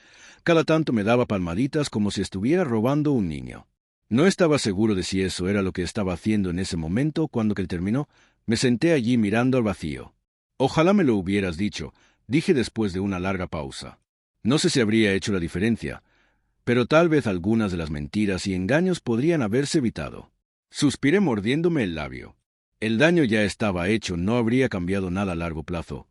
Cada tanto me daba palmaditas como si estuviera robando un niño. No estaba seguro de si eso era lo que estaba haciendo en ese momento cuando que él terminó. Me senté allí mirando al vacío. Ojalá me lo hubieras dicho, dije después de una larga pausa. No sé si habría hecho la diferencia, pero tal vez algunas de las mentiras y engaños podrían haberse evitado. Suspiré mordiéndome el labio. El daño ya estaba hecho, no habría cambiado nada a largo plazo.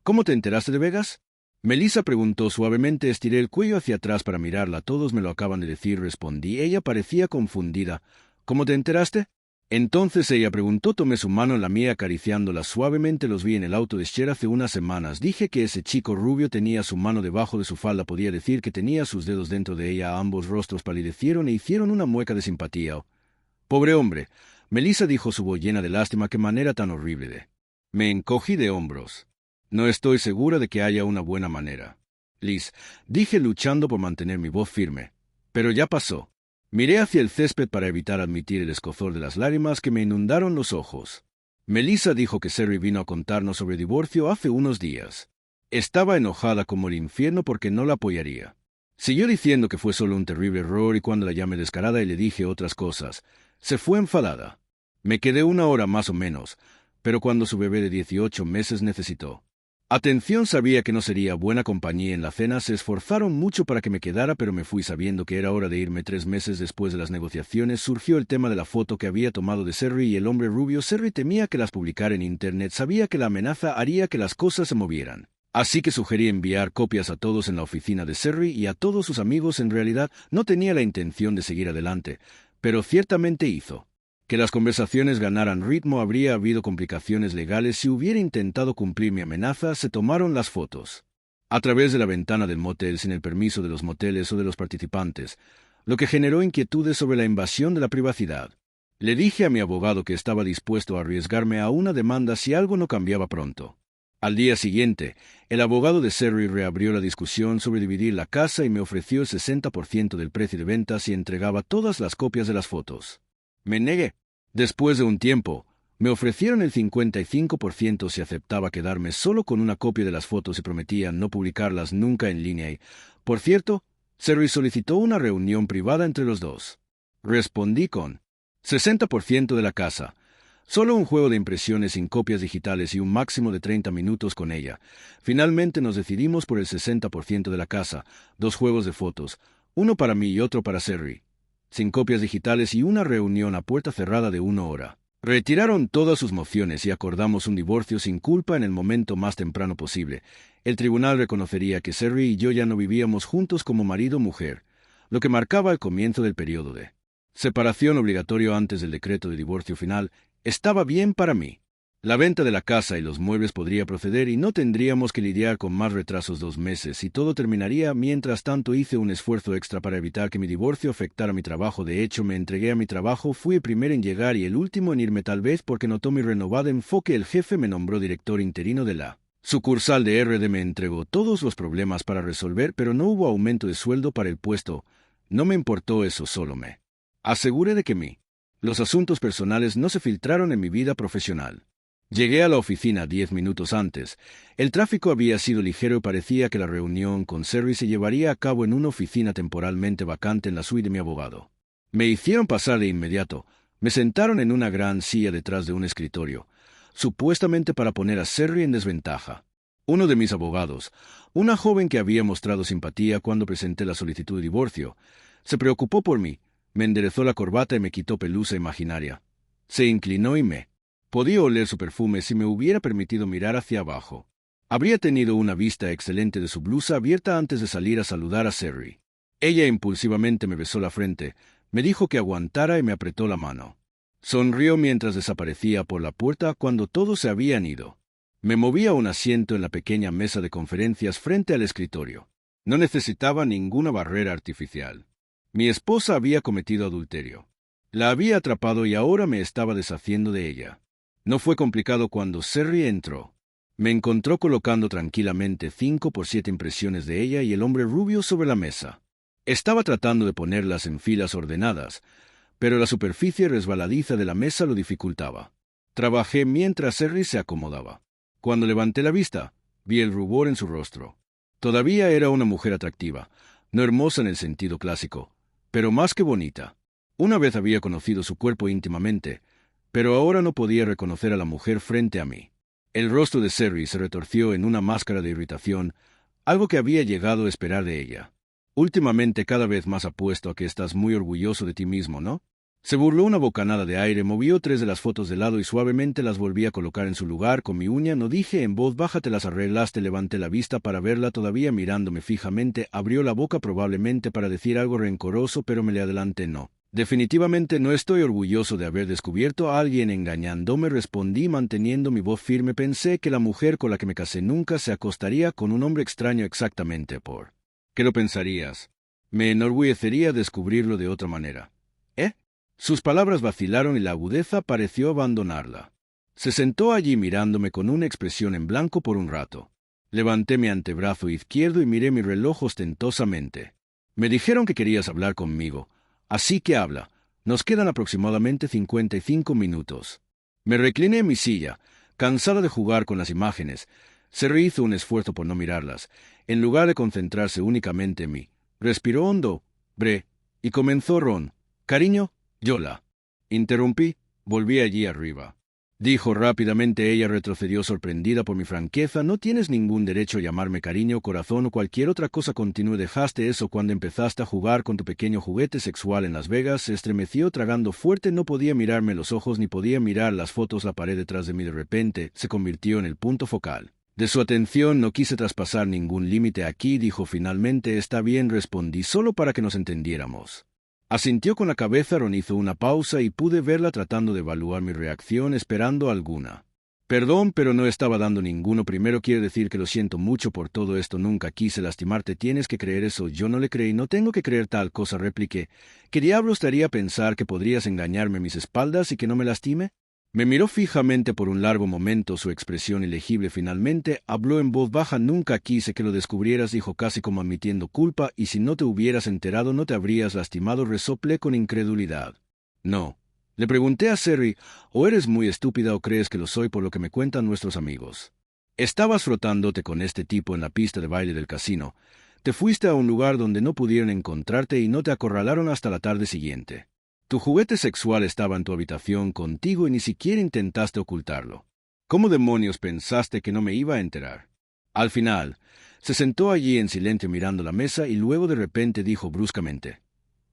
¿Cómo te enteraste de Vegas? Melissa preguntó suavemente. Estiré el cuello hacia atrás para mirarla. Todos me lo acaban de decir, respondí. Ella parecía confundida. ¿Cómo te enteraste? Entonces ella preguntó. Tomé su mano en la mía acariciándola suavemente. Los vi en el auto de Cher hace unas semanas. Dije que ese chico rubio tenía su mano debajo de su falda. Podía decir que tenía sus dedos dentro de ella. Ambos rostros palidecieron e hicieron una mueca de simpatía. Oh, pobre hombre. Melissa dijo, su voz llena de lástima. Qué manera tan horrible de... Me encogí de hombros. No estoy segura de que haya una buena manera. Liz, dije luchando por mantener mi voz firme. Pero ya pasó. Miré hacia el césped para evitar admitir el escozor de las lágrimas que me inundaron los ojos. Melissa dijo que Sherry vino a contarnos sobre el divorcio hace unos días. Estaba enojada como el infierno porque no la apoyaría. Siguió diciendo que fue solo un terrible error y cuando la llamé descarada y le dije otras cosas, se fue enfadada. Me quedé una hora más o menos, pero cuando su bebé de 18 meses necesitó atención, sabía que no sería buena compañía en la cena. Se esforzaron mucho para que me quedara, pero me fui sabiendo que era hora de irme. 3 meses después de las negociaciones surgió el tema de la foto que había tomado de Sherry y el hombre rubio. Sherry temía que las publicara en internet. Sabía que la amenaza haría que las cosas se movieran. Así que sugerí enviar copias a todos en la oficina de Sherry y a todos sus amigos. En realidad no tenía la intención de seguir adelante, pero ciertamente hizo que las conversaciones ganaran ritmo. Habría habido complicaciones legales si hubiera intentado cumplir mi amenaza. Se tomaron las fotos a través de la ventana del motel sin el permiso de los moteles o de los participantes, lo que generó inquietudes sobre la invasión de la privacidad. Le dije a mi abogado que estaba dispuesto a arriesgarme a una demanda si algo no cambiaba pronto. Al día siguiente, el abogado de Sherry reabrió la discusión sobre dividir la casa y me ofreció el 60% del precio de venta si entregaba todas las copias de las fotos. Me negué. Después de un tiempo, me ofrecieron el 55% si aceptaba quedarme solo con una copia de las fotos y prometía no publicarlas nunca en línea y, por cierto, Sherry solicitó una reunión privada entre los dos. Respondí con 60% de la casa, solo un juego de impresiones sin copias digitales y un máximo de 30 minutos con ella. Finalmente nos decidimos por el 60% de la casa, 2 juegos de fotos, uno para mí y otro para Sherry, sin copias digitales y una reunión a puerta cerrada de 1 hora. Retiraron todas sus mociones y acordamos un divorcio sin culpa en el momento más temprano posible. El tribunal reconocería que Sherry y yo ya no vivíamos juntos como marido-mujer, lo que marcaba el comienzo del periodo de separación obligatorio antes del decreto de divorcio final. Estaba bien para mí. La venta de la casa y los muebles podría proceder y no tendríamos que lidiar con más retrasos 2 meses y todo terminaría. Mientras tanto hice un esfuerzo extra para evitar que mi divorcio afectara mi trabajo. De hecho, me entregué a mi trabajo. Fui el primero en llegar y el último en irme, tal vez porque notó mi renovado enfoque. El jefe me nombró director interino de la sucursal de RD. Me entregó todos los problemas para resolver, pero no hubo aumento de sueldo para el puesto. No me importó eso, solo me aseguré de que los asuntos personales no se filtraron en mi vida profesional. Llegué a la oficina 10 minutos antes. El tráfico había sido ligero y parecía que la reunión con Sherry se llevaría a cabo en una oficina temporalmente vacante en la suite de mi abogado. Me hicieron pasar de inmediato. Me sentaron en una gran silla detrás de un escritorio, supuestamente para poner a Sherry en desventaja. Uno de mis abogados, una joven que había mostrado simpatía cuando presenté la solicitud de divorcio, se preocupó por mí, me enderezó la corbata y me quitó pelusa imaginaria. Se inclinó y me podía oler su perfume si me hubiera permitido mirar hacia abajo. Habría tenido una vista excelente de su blusa abierta antes de salir a saludar a Sherry. Ella impulsivamente me besó la frente, me dijo que aguantara y me apretó la mano. Sonrió mientras desaparecía por la puerta. Cuando todos se habían ido, me moví a un asiento en la pequeña mesa de conferencias frente al escritorio. No necesitaba ninguna barrera artificial. Mi esposa había cometido adulterio. La había atrapado y ahora me estaba deshaciendo de ella. No fue complicado cuando Sherry entró. Me encontró colocando tranquilamente 5x7 impresiones de ella y el hombre rubio sobre la mesa. Estaba tratando de ponerlas en filas ordenadas, pero la superficie resbaladiza de la mesa lo dificultaba. Trabajé mientras Serry se acomodaba. Cuando levanté la vista, vi el rubor en su rostro. Todavía era una mujer atractiva, no hermosa en el sentido clásico, pero más que bonita. Una vez había conocido su cuerpo íntimamente, pero ahora no podía reconocer a la mujer frente a mí. El rostro de Serry se retorció en una máscara de irritación, algo que había llegado a esperar de ella. Últimamente cada vez más apuesto a que estás muy orgulloso de ti mismo, ¿no? Se burló una bocanada de aire, movió 3 de las fotos de lado y suavemente las volví a colocar en su lugar con mi uña. No dije en voz baja, te las arreglaste. Levanté la vista para verla todavía mirándome fijamente. Abrió la boca probablemente para decir algo rencoroso, pero me le adelanté. No. Definitivamente no estoy orgulloso de haber descubierto a alguien engañándome, respondí manteniendo mi voz firme. Pensé que la mujer con la que me casé nunca se acostaría con un hombre extraño exactamente por... ¿Qué lo pensarías? Me enorgullecería descubrirlo de otra manera. ¿Eh? Sus palabras vacilaron y la agudeza pareció abandonarla. Se sentó allí mirándome con una expresión en blanco por un rato. Levanté mi antebrazo izquierdo y miré mi reloj ostentosamente. Me dijeron que querías hablar conmigo, así que habla. Nos quedan aproximadamente 55 minutos. Me recliné en mi silla, cansada de jugar con las imágenes. Serry hizo un esfuerzo por no mirarlas, en lugar de concentrarse únicamente en mí. Respiró hondo, y comenzó Ron. Cariño, yo la interrumpí. Volví allí arriba. Dijo rápidamente. Ella retrocedió sorprendida por mi franqueza. No tienes ningún derecho a llamarme cariño, corazón o cualquier otra cosa. Continué. Dejaste eso cuando empezaste a jugar con tu pequeño juguete sexual en Las Vegas. Se estremeció tragando fuerte. No podía mirarme los ojos ni podía mirar las fotos. La pared detrás de mí de repente se convirtió en el punto focal de su atención. No quise traspasar ningún límite aquí, dijo finalmente. Está bien, respondí, solo para que nos entendiéramos. Asintió con la cabeza. Ron hizo una pausa y pude verla tratando de evaluar mi reacción, esperando alguna. Perdón, pero no estaba dando ninguno. Primero quiero decir que lo siento mucho por todo esto. Nunca quise lastimarte. Tienes que creer eso. Yo no le creí. No tengo que creer tal cosa, repliqué. ¿Qué diablos te haría pensar que podrías engañarme a mis espaldas y que no me lastime? Me miró fijamente por un largo momento, su expresión ilegible. Finalmente habló en voz baja. Nunca quise que lo descubrieras, dijo casi como admitiendo culpa, y si no te hubieras enterado no te habrías lastimado. Resoplé con incredulidad. No. Le pregunté a Serry, ¿o eres muy estúpida o crees que lo soy por lo que me cuentan nuestros amigos? Estabas frotándote con este tipo en la pista de baile del casino. Te fuiste a un lugar donde no pudieron encontrarte y no te acorralaron hasta la tarde siguiente. Tu juguete sexual estaba en tu habitación contigo y ni siquiera intentaste ocultarlo. ¿Cómo demonios pensaste que no me iba a enterar? Al final, se sentó allí en silencio mirando la mesa y luego de repente dijo bruscamente,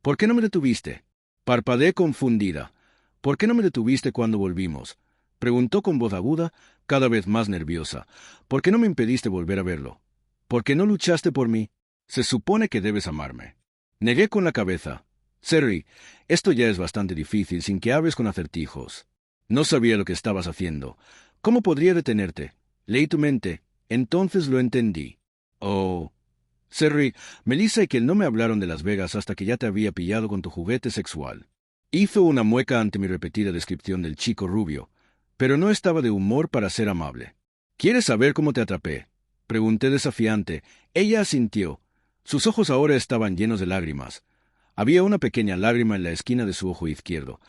¿por qué no me detuviste? Parpadeé confundida. ¿Por qué no me detuviste cuando volvimos? Preguntó con voz aguda, cada vez más nerviosa. ¿Por qué no me impediste volver a verlo? ¿Por qué no luchaste por mí? Se supone que debes amarme. Negué con la cabeza. Serry, esto ya es bastante difícil sin que hables con acertijos. No sabía lo que estabas haciendo. ¿Cómo podría detenerte? Leí tu mente. Entonces lo entendí. Oh. Serry, Melissa y Kel no me hablaron de Las Vegas hasta que ya te había pillado con tu juguete sexual. Hizo una mueca ante mi repetida descripción del chico rubio, pero no estaba de humor para ser amable. ¿Quieres saber cómo te atrapé? Pregunté desafiante. Ella asintió. Sus ojos ahora estaban llenos de lágrimas. Había una pequeña lágrima en la esquina de su ojo izquierdo,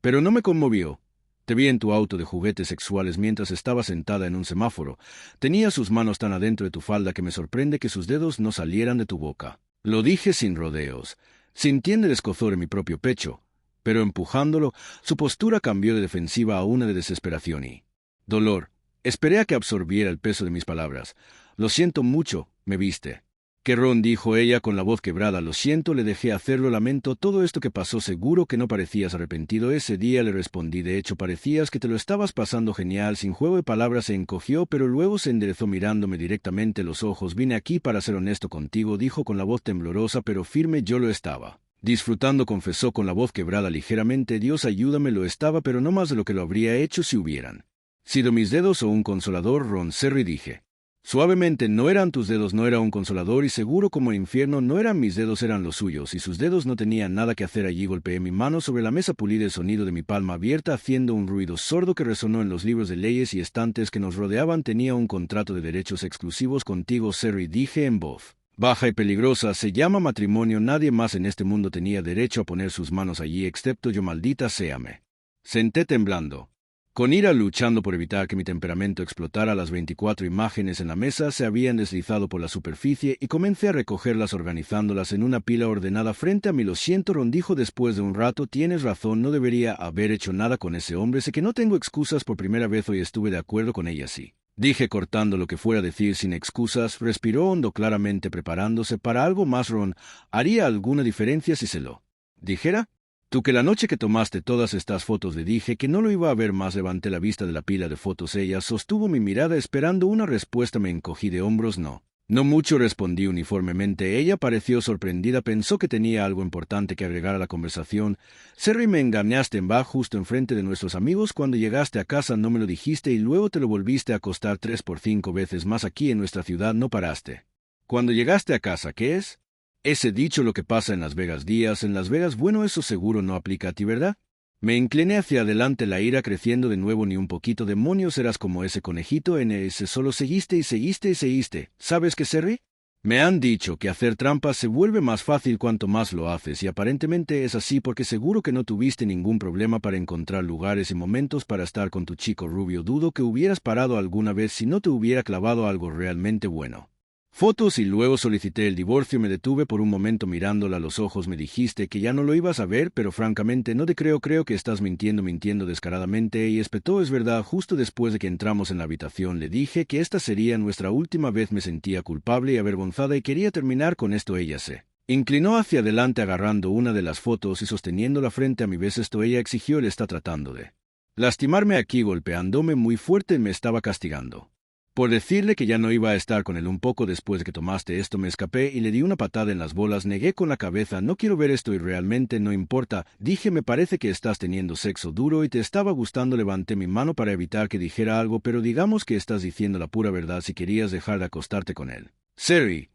pero no me conmovió. Te vi en tu auto de juguetes sexuales mientras estaba sentada en un semáforo. Tenía sus manos tan adentro de tu falda que me sorprende que sus dedos no salieran de tu boca. Lo dije sin rodeos, sintiendo el escozor en mi propio pecho, pero empujándolo, su postura cambió de defensiva a una de desesperación y dolor. Esperé a que absorbiera el peso de mis palabras. Lo siento mucho, me viste. Que Ron, dijo ella con la voz quebrada. Lo siento, le dejé hacerlo. Lamento todo esto que pasó. Seguro que no parecías arrepentido ese día, le respondí. De hecho, parecías que te lo estabas pasando genial. Sin juego de palabras se encogió, pero luego se enderezó mirándome directamente a los ojos. Vine aquí para ser honesto contigo, dijo con la voz temblorosa pero firme. Yo lo estaba disfrutando, confesó con la voz quebrada ligeramente. Dios ayúdame, lo estaba, pero no más de lo que lo habría hecho si hubieran sido mis dedos o un consolador. Ron, Serry, dije suavemente. No eran tus dedos, no era un consolador y seguro como el infierno no eran mis dedos, eran los suyos, y sus dedos no tenían nada que hacer allí. Golpeé mi mano sobre la mesa, pulí el sonido de mi palma abierta haciendo un ruido sordo que resonó en los libros de leyes y estantes que nos rodeaban. Tenía un contrato de derechos exclusivos contigo, Serry, dije en voz baja y peligrosa. Se llama matrimonio. Nadie más en este mundo tenía derecho a poner sus manos allí excepto yo, maldita sea. Me senté temblando. Con ira luchando por evitar que mi temperamento explotara, las 24 imágenes en la mesa se habían deslizado por la superficie y comencé a recogerlas organizándolas en una pila ordenada frente a mí. Lo siento, Ron dijo después de un rato, tienes razón, no debería haber hecho nada con ese hombre, sé que no tengo excusas, por primera vez hoy estuve de acuerdo con ella, sí. Dije cortando lo que fuera a decir sin excusas, respiró hondo claramente preparándose para algo más. Ron, ¿haría alguna diferencia si se lo dijera? Tú que la noche que tomaste todas estas fotos le dije que no lo iba a ver más. Levanté la vista de la pila de fotos. Ella sostuvo mi mirada esperando una respuesta. Me encogí de hombros. No. No mucho, respondí uniformemente. Ella pareció sorprendida. Pensó que tenía algo importante que agregar a la conversación. Serry, me engañaste en bar justo enfrente de nuestros amigos. Cuando llegaste a casa no me lo dijiste y luego te lo volviste a acostar 3 por 5 veces más aquí en nuestra ciudad. No paraste. Cuando llegaste a casa, ¿qué es? Ese dicho, lo que pasa en Las Vegas días en Las Vegas. Bueno, eso seguro no aplica a ti, ¿verdad? Me incliné hacia adelante, la ira creciendo de nuevo. Ni un poquito. Demonios, eras como ese conejito en ese, solo seguiste y seguiste y seguiste. ¿Sabes qué, Serry? Me han dicho que hacer trampas se vuelve más fácil cuanto más lo haces, y aparentemente es así, porque seguro que no tuviste ningún problema para encontrar lugares y momentos para estar con tu chico rubio. Dudo que hubieras parado alguna vez si no te hubiera clavado algo realmente bueno. Fotos, y luego solicité el divorcio. Me detuve por un momento mirándola a los ojos. Me dijiste que ya no lo ibas a ver, pero francamente no te creo. Creo que estás mintiendo descaradamente. Y espetó. Es verdad. Justo después de que entramos en la habitación le dije que esta sería nuestra última vez. Me sentía culpable y avergonzada y quería terminar con esto. Ella se inclinó hacia adelante agarrando una de las fotos y sosteniéndola frente a mi. ¿Ves esto? Ella exigió. Él está tratando de lastimarme aquí, golpeándome muy fuerte. Me estaba castigando por decirle que ya no iba a estar con él. Un poco después de que tomaste esto me escapé y le di una patada en las bolas. Negué con la cabeza. No quiero ver esto y realmente no importa. Dije, me parece que estás teniendo sexo duro y te estaba gustando. Levanté mi mano para evitar que dijera algo, pero digamos que estás diciendo la pura verdad si querías dejar de acostarte con él. Serry,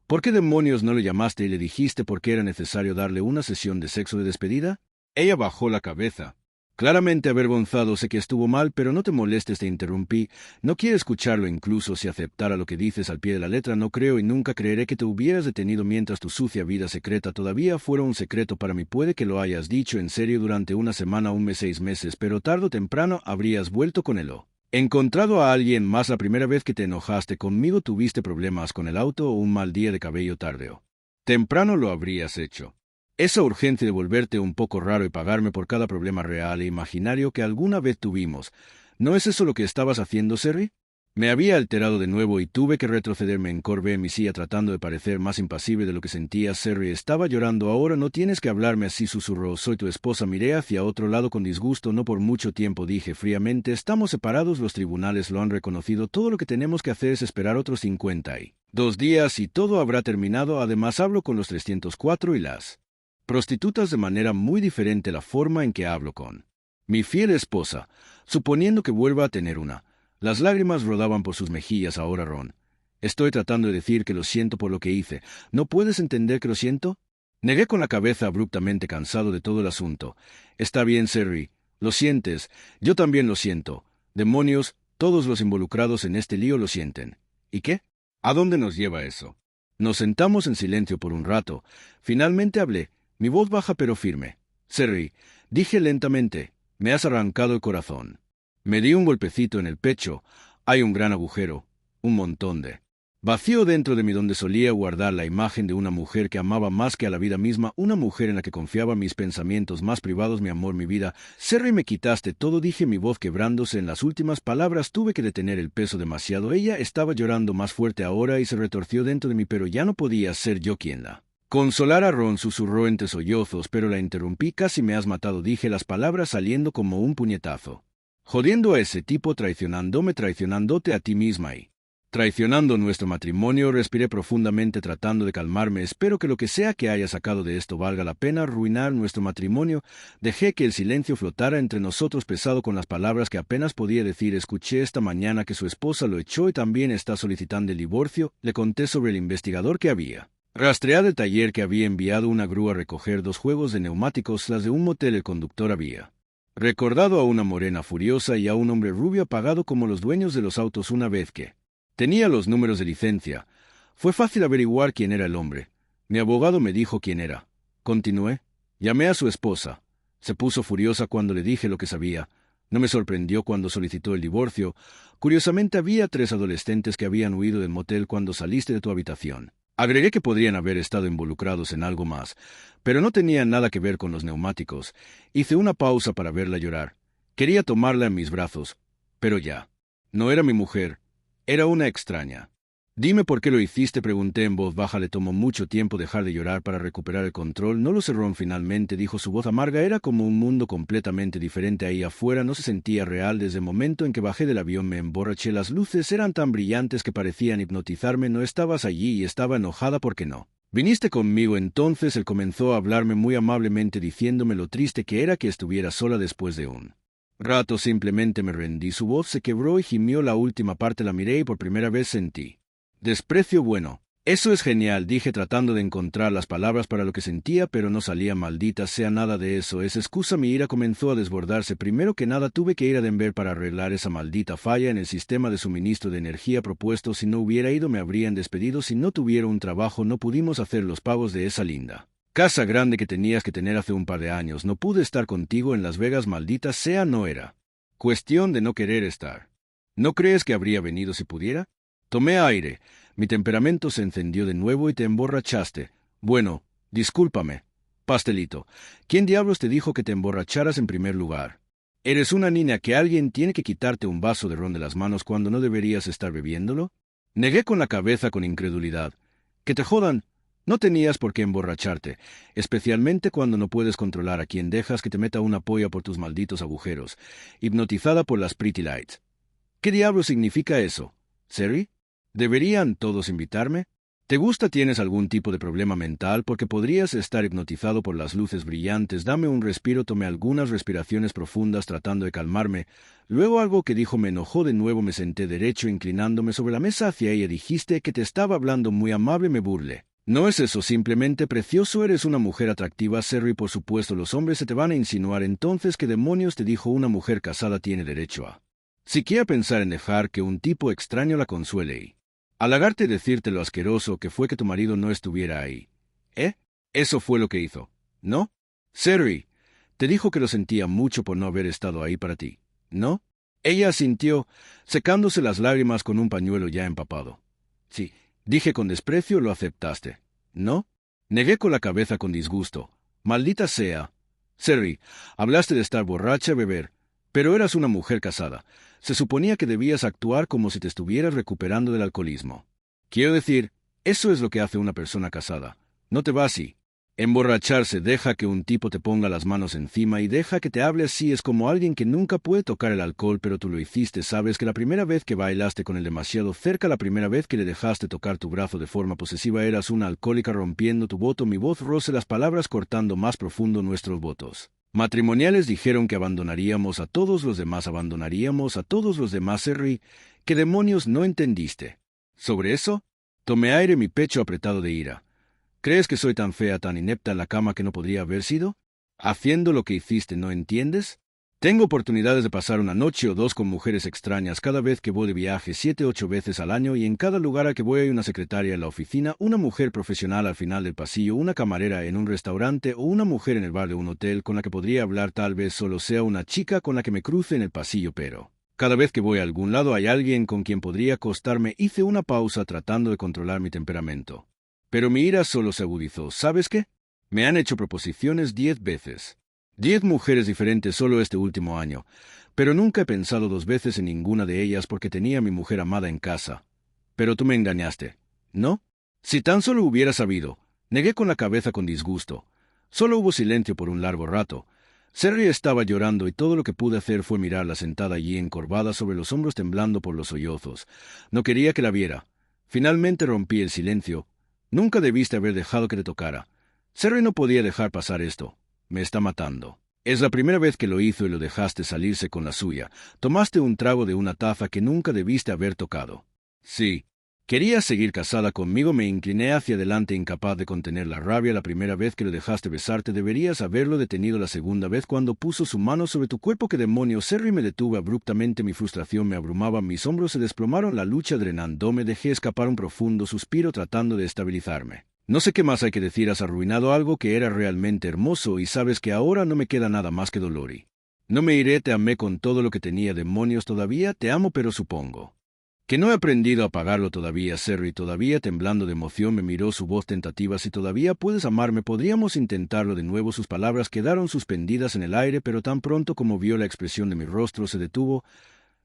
¿por qué demonios no le llamaste y le dijiste por qué era necesario darle una sesión de sexo de despedida? Ella bajó la cabeza. Claramente avergonzado. Sé que estuvo mal, pero no te molestes, te interrumpí. No quiero escucharlo. Incluso si aceptara lo que dices al pie de la letra, no creo y nunca creeré que te hubieras detenido mientras tu sucia vida secreta todavía fuera un secreto para mí. Puede que lo hayas dicho en serio durante una semana, un mes, 6 meses, pero tarde o temprano habrías vuelto con él o encontrado a alguien más. La primera vez que te enojaste conmigo tuviste problemas con el auto o un mal día de cabello. Tarde o temprano lo habrías hecho. Esa urgencia de volverte un poco raro y pagarme por cada problema real e imaginario que alguna vez tuvimos. ¿No es eso lo que estabas haciendo, Serry? Me había alterado de nuevo y tuve que retrocederme. Encorvé en mi silla tratando de parecer más impasible de lo que sentía. Serry estaba llorando. Ahora no tienes que hablarme así, susurró. Soy tu esposa. Miré hacia otro lado con disgusto. No por mucho tiempo, dije fríamente. Estamos separados. Los tribunales lo han reconocido. Todo lo que tenemos que hacer es esperar otros 52 días y todo habrá terminado. Además, hablo con los 304 y las prostitutas de manera muy diferente la forma en que hablo con mi fiel esposa, suponiendo que vuelva a tener una. Las lágrimas rodaban por sus mejillas. Ahora, Ron, estoy tratando de decir que lo siento por lo que hice. ¿No puedes entender que lo siento? Negué con la cabeza abruptamente, cansado de todo el asunto. Está bien, Serry, lo sientes. Yo también lo siento. Demonios, todos los involucrados en este lío lo sienten. ¿Y qué? ¿A dónde nos lleva eso? Nos sentamos en silencio por un rato. Finalmente hablé. Mi voz baja pero firme. Serry, dije lentamente, me has arrancado el corazón. Me di un golpecito en el pecho. Hay un gran agujero, un montón de vacío dentro de mí donde solía guardar la imagen de una mujer que amaba más que a la vida misma, una mujer en la que confiaba mis pensamientos más privados, mi amor, mi vida. Serry, me quitaste todo, dije, mi voz quebrándose. En las últimas palabras tuve que detener el peso demasiado. Ella estaba llorando más fuerte ahora y se retorció dentro de mí, pero ya no podía ser yo quien la consolara. Ron susurró entre sollozos, pero la interrumpí. Casi me has matado, dije, las palabras saliendo como un puñetazo. Jodiendo a ese tipo, traicionándome, traicionándote a ti misma y traicionando nuestro matrimonio. Respiré profundamente tratando de calmarme. Espero que lo que sea que haya sacado de esto valga la pena. Arruinar nuestro matrimonio. Dejé que el silencio flotara entre nosotros, pesado con las palabras que apenas podía decir. Escuché esta mañana que su esposa lo echó y también está solicitando el divorcio. Le conté sobre el investigador que había rastreado el taller, que había enviado una grúa a recoger 2 juegos de neumáticos, las de un motel. El conductor había recordado a una morena furiosa y a un hombre rubio apagado como los dueños de los autos. Una vez que tenía los números de licencia, fue fácil averiguar quién era el hombre. Mi abogado me dijo quién era. Continué. Llamé a su esposa. Se puso furiosa cuando le dije lo que sabía. No me sorprendió cuando solicitó el divorcio. Curiosamente había 3 adolescentes que habían huido del motel cuando saliste de tu habitación. Agregué que podrían haber estado involucrados en algo más, pero no tenían nada que ver con los neumáticos. Hice una pausa para verla llorar. Quería tomarla en mis brazos, pero ya. No era mi mujer, era una extraña. Dime por qué lo hiciste, pregunté en voz baja. Le tomó mucho tiempo dejar de llorar para recuperar el control. No lo cerró finalmente, dijo su voz amarga. Era como un mundo completamente diferente ahí afuera. No se sentía real. Desde el momento en que bajé del avión me emborraché. Las luces eran tan brillantes que parecían hipnotizarme. No estabas allí y estaba enojada porque no. Viniste conmigo. Entonces él comenzó a hablarme muy amablemente diciéndome lo triste que era que estuviera sola después de un rato. Simplemente me rendí. Su voz se quebró y gimió la última parte. La miré y por primera vez sentí desprecio. Bueno, eso es genial, dije tratando de encontrar las palabras para lo que sentía, pero no salía. Maldita sea, nada de eso es excusa. Mi ira comenzó a desbordarse. Primero que nada tuve que ir a Denver para arreglar esa maldita falla en el sistema de suministro de energía propuesto. Si no hubiera ido me habrían despedido. Si no tuviera un trabajo no pudimos hacer los pagos de esa linda casa grande que tenías que tener hace un par de años. No pude estar contigo en Las Vegas. Maldita sea, no era cuestión de no querer estar. ¿No crees que habría venido si pudiera? Tomé aire. Mi temperamento se encendió de nuevo. Y te emborrachaste. Bueno, discúlpame. Pastelito, ¿quién diablos te dijo que te emborracharas en primer lugar? ¿Eres una niña que alguien tiene que quitarte un vaso de ron de las manos cuando no deberías estar bebiéndolo? Negué con la cabeza con incredulidad. Que te jodan. No tenías por qué emborracharte, especialmente cuando no puedes controlar a quien dejas que te meta una polla por tus malditos agujeros, hipnotizada por las pretty lights. ¿Qué diablos significa eso? ¿Seri? ¿Deberían todos invitarme? ¿Te gusta? ¿Tienes algún tipo de problema mental? Porque podrías estar hipnotizado por las luces brillantes. Dame un respiro. Tomé algunas respiraciones profundas tratando de calmarme. Luego algo que dijo me enojó de nuevo. Me senté derecho inclinándome sobre la mesa hacia ella. Dijiste que te estaba hablando muy amable. Me burlé. No es eso, simplemente precioso. Eres una mujer atractiva, Seri. Por supuesto los hombres se te van a insinuar. Entonces, ¿qué demonios te dijo? Una mujer casada tiene derecho a siquiera pensar en dejar que un tipo extraño la consuele y halagarte y decirte lo asqueroso que fue que tu marido no estuviera ahí. ¿Eh? Eso fue lo que hizo, ¿no? Seri, te dijo que lo sentía mucho por no haber estado ahí para ti, ¿no? Ella asintió, secándose las lágrimas con un pañuelo ya empapado. Sí, dije con desprecio. Lo aceptaste, ¿no? Negué con la cabeza con disgusto. Maldita sea. Seri, hablaste de estar borracha, beber, pero eras una mujer casada. Se suponía que debías actuar como si te estuvieras recuperando del alcoholismo. Quiero decir, eso es lo que hace una persona casada. No te va así. Emborracharse. Deja que un tipo te ponga las manos encima y deja que te hable así. Es como alguien que nunca puede tocar el alcohol, pero tú lo hiciste. Sabes que la primera vez que bailaste con él demasiado cerca, la primera vez que le dejaste tocar tu brazo de forma posesiva, eras una alcohólica rompiendo tu voto. Mi voz roce las palabras cortando más profundo nuestros votos matrimoniales. Dijeron que abandonaríamos a todos los demás. Abandonaríamos a todos los demás, Seri. ¿Qué demonios no entendiste? ¿Sobre eso? Tomé aire. Mi pecho apretado de ira. ¿Crees que soy tan fea, tan inepta en la cama que no podría haber sido? Haciendo lo que hiciste, ¿no entiendes? Tengo oportunidades de pasar una noche o dos con mujeres extrañas cada vez que voy de viaje 7 u 8 veces al año, y en cada lugar a que voy hay una secretaria en la oficina, una mujer profesional al final del pasillo, una camarera en un restaurante o una mujer en el bar de un hotel con la que podría hablar. Tal vez solo sea una chica con la que me cruce en el pasillo, pero cada vez que voy a algún lado hay alguien con quien podría acostarme. Hice una pausa tratando de controlar mi temperamento. Pero mi ira solo se agudizó. ¿Sabes qué? Me han hecho proposiciones 10 veces. 10 mujeres diferentes solo este último año, pero nunca he pensado 2 veces en ninguna de ellas porque tenía a mi mujer amada en casa. Pero tú me engañaste, ¿no? Si tan solo hubiera sabido. Negué con la cabeza con disgusto. Solo hubo silencio por un largo rato. Seri estaba llorando y todo lo que pude hacer fue mirarla sentada allí encorvada sobre los hombros, temblando por los sollozos. No quería que la viera. Finalmente rompí el silencio. Nunca debiste haber dejado que te tocara. Seri no podía dejar pasar esto. Me está matando. Es la primera vez que lo hizo y lo dejaste salirse con la suya. Tomaste un trago de una taza que nunca debiste haber tocado. Sí. Querías seguir casada conmigo. Me incliné hacia adelante, incapaz de contener la rabia. La primera vez que lo dejaste besarte, deberías haberlo detenido. La segunda vez cuando puso su mano sobre tu cuerpo. ¿Qué demonios? Seri me detuve abruptamente. Mi frustración me abrumaba. Mis hombros se desplomaron, la lucha drenándome. Dejé escapar un profundo suspiro tratando de estabilizarme. No sé qué más hay que decir. Has arruinado algo que era realmente hermoso y sabes que ahora no me queda nada más que dolor y No me iré, te amé con todo lo que tenía. Demonios, todavía te amo, pero supongo que no he aprendido a apagarlo todavía. Serry, todavía temblando de emoción, me miró, su voz tentativa. Si todavía puedes amarme, podríamos intentarlo de nuevo. Sus palabras quedaron suspendidas en el aire, pero tan pronto como vio la expresión de mi rostro se detuvo.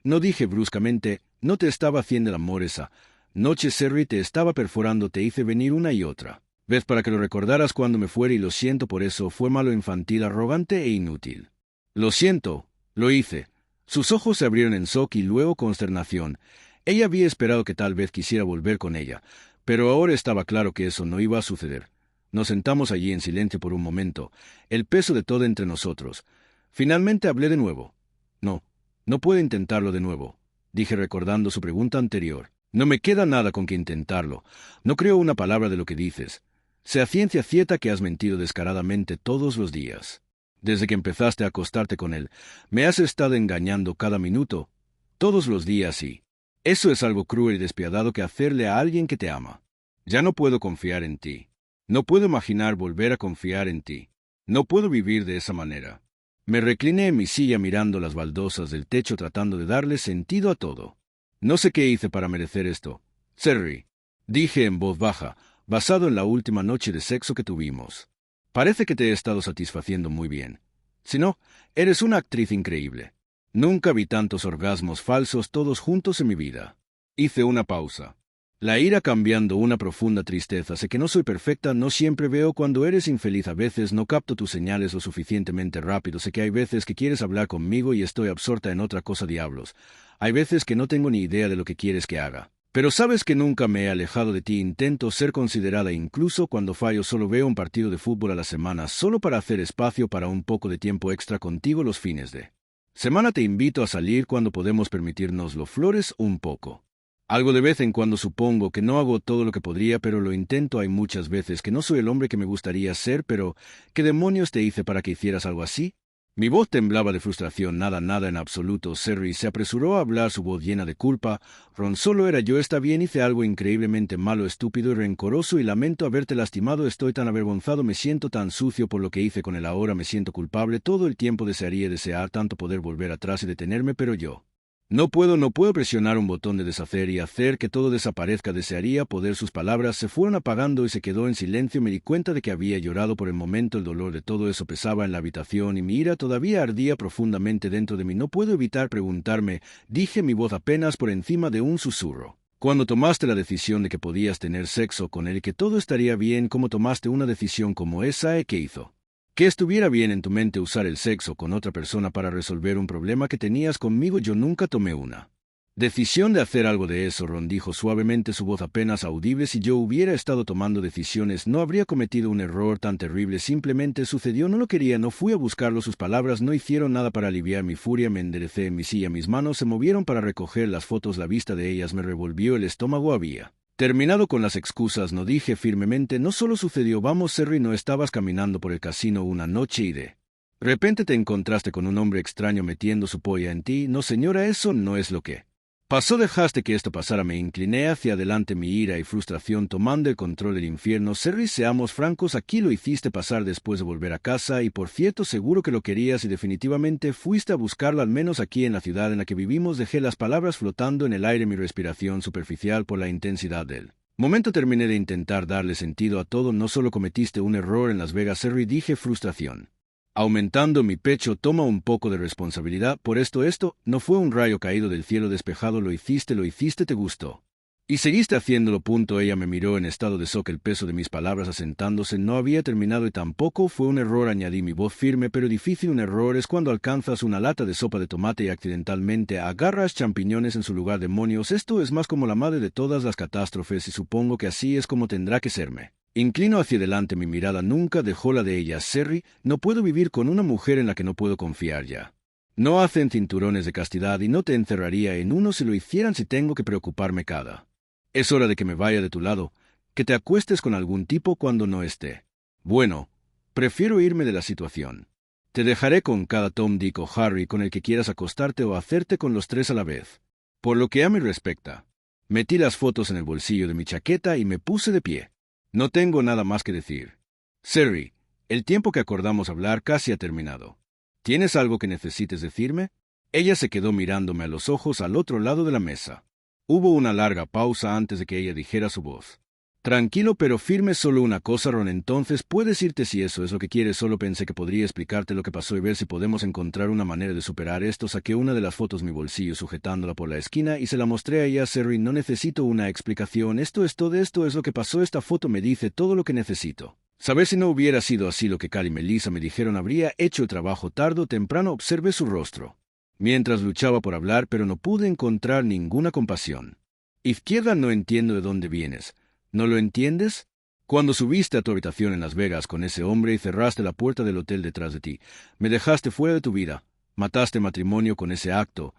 No, dije bruscamente, no te estaba haciendo el amor esa noche, Serry, te estaba perforando, te hice venir una y otra vez para que lo recordaras cuando me fuera, y lo siento por eso, fue malo, infantil, arrogante e inútil. Lo siento, lo hice. Sus ojos se abrieron en shock y luego consternación. Ella había esperado que tal vez quisiera volver con ella, pero ahora estaba claro que eso no iba a suceder. Nos sentamos allí en silencio por un momento, el peso de todo entre nosotros. Finalmente hablé de nuevo. No, no puedo intentarlo de nuevo, dije recordando su pregunta anterior. No me queda nada con que intentarlo. No creo una palabra de lo que dices. Sé a ciencia cierta que has mentido descaradamente todos los días. Desde que empezaste a acostarte con él, me has estado engañando cada minuto, todos los días, y eso es algo cruel y despiadado que hacerle a alguien que te ama. Ya no puedo confiar en ti. No puedo imaginar volver a confiar en ti. No puedo vivir de esa manera. Me recliné en mi silla mirando las baldosas del techo, tratando de darle sentido a todo. No sé qué hice para merecer esto, Serry, dije en voz baja, basado en la última noche de sexo que tuvimos. Parece que te he estado satisfaciendo muy bien. Si no, eres una actriz increíble. Nunca vi tantos orgasmos falsos todos juntos en mi vida. Hice una pausa. La ira cambiando una profunda tristeza. Sé que no soy perfecta, no siempre veo cuando eres infeliz, a veces no capto tus señales lo suficientemente rápido, sé que hay veces que quieres hablar conmigo y estoy absorta en otra cosa, diablos. Hay veces que no tengo ni idea de lo que quieres que haga. Pero sabes que nunca me he alejado de ti, intento ser considerada, incluso cuando fallo solo veo un partido de fútbol a la semana, solo para hacer espacio para un poco de tiempo extra contigo los fines de semana. Te invito a salir cuando podemos permitirnoslo, flores un poco. Algo de vez en cuando. Supongo que no hago todo lo que podría, pero lo intento. Hay muchas veces que no soy el hombre que me gustaría ser, pero ¿qué demonios te hice para que hicieras algo así? Mi voz temblaba de frustración. Nada en absoluto. Serry se apresuró a hablar, su voz llena de culpa. Ron, solo era yo. Está bien, hice algo increíblemente malo, estúpido y rencoroso, y lamento haberte lastimado. Estoy tan avergonzado, me siento tan sucio por lo que hice con él. Ahora me siento culpable. Todo el tiempo desear tanto poder volver atrás y detenerme, pero yo no puedo presionar un botón de deshacer y hacer que todo desaparezca. Desearía poder. Sus palabras se fueron apagando y se quedó en silencio. Me di cuenta de que había llorado por el momento. El dolor de todo eso pesaba en la habitación y mi ira todavía ardía profundamente dentro de mí. No puedo evitar preguntarme, dije, mi voz apenas por encima de un susurro. Cuando tomaste la decisión de que podías tener sexo con él y que todo estaría bien, ¿cómo tomaste una decisión como esa? ¿Qué hizo que estuviera bien en tu mente usar el sexo con otra persona para resolver un problema que tenías conmigo? Yo nunca tomé una decisión de hacer algo de eso, Ron dijo suavemente, su voz apenas audible. Si yo hubiera estado tomando decisiones, no habría cometido un error tan terrible. Simplemente sucedió, no lo quería, no fui a buscarlo. Sus palabras no hicieron nada para aliviar mi furia. Me enderecé en mi silla, mis manos se movieron para recoger las fotos. La vista de ellas me revolvió el estómago. Había terminado con las excusas, no, dije firmemente. No solo sucedió. Vamos, Serry, no estabas caminando por el casino una noche y de repente te encontraste con un hombre extraño metiendo su polla en ti. No, señora, eso no es lo que pasó. Dejaste que esto pasara. Me incliné hacia adelante, mi ira y frustración tomando el control del infierno. Serry, seamos francos, aquí lo hiciste pasar después de volver a casa, y por cierto, seguro que lo querías y definitivamente fuiste a buscarlo, al menos aquí en la ciudad en la que vivimos. Dejé las palabras flotando en el aire, mi respiración superficial por la intensidad del momento. Terminé de intentar darle sentido a todo. No solo cometiste un error en Las Vegas, Serry, dije, frustración aumentando mi pecho. Toma un poco de responsabilidad por esto no fue un rayo caído del cielo despejado. Lo hiciste, te gustó. Y seguiste haciéndolo. Ella me miró en estado de shock, el peso de mis palabras asentándose. No había terminado y tampoco fue un error, añadí, mi voz firme pero difícil. Un error es cuando alcanzas una lata de sopa de tomate y accidentalmente agarras champiñones en su lugar. Demonios, esto es más como la madre de todas las catástrofes y supongo que así es como tendrá que serme. Inclino hacia adelante, mi mirada nunca dejó la de ella. Serry, no puedo vivir con una mujer en la que no puedo confiar ya. No hacen cinturones de castidad y no te encerraría en uno si lo hicieran. Si tengo que preocuparme cada es hora de que me vaya de tu lado, que te acuestes con algún tipo cuando no esté. Bueno, prefiero irme de la situación. Te dejaré con cada Tom, Dick o Harry con el que quieras acostarte o hacerte con los tres a la vez. Por lo que a mí respecta, metí las fotos en el bolsillo de mi chaqueta y me puse de pie. No tengo nada más que decir. Serry, el tiempo que acordamos hablar casi ha terminado. ¿Tienes algo que necesites decirme? Ella se quedó mirándome a los ojos al otro lado de la mesa. Hubo una larga pausa antes de que ella dijera su voz. Tranquilo pero firme, solo una cosa, Ron. Entonces puedes irte si eso es lo que quieres. Solo pensé que podría explicarte lo que pasó y ver si podemos encontrar una manera de superar esto. Saqué una de las fotos de mi bolsillo sujetándola por la esquina y se la mostré a ella. Serry, no necesito una explicación. Esto es todo, esto es lo que pasó. Esta foto me dice todo lo que necesito. Saber si no hubiera sido así lo que Cal y Melissa me dijeron habría hecho el trabajo tarde o temprano. Observé su rostro mientras luchaba por hablar, pero no pude encontrar ninguna compasión. Izquierda, no entiendo de dónde vienes. ¿No lo entiendes? Cuando subiste a tu habitación en Las Vegas con ese hombre y cerraste la puerta del hotel detrás de ti, me dejaste fuera de tu vida, mataste matrimonio con ese acto.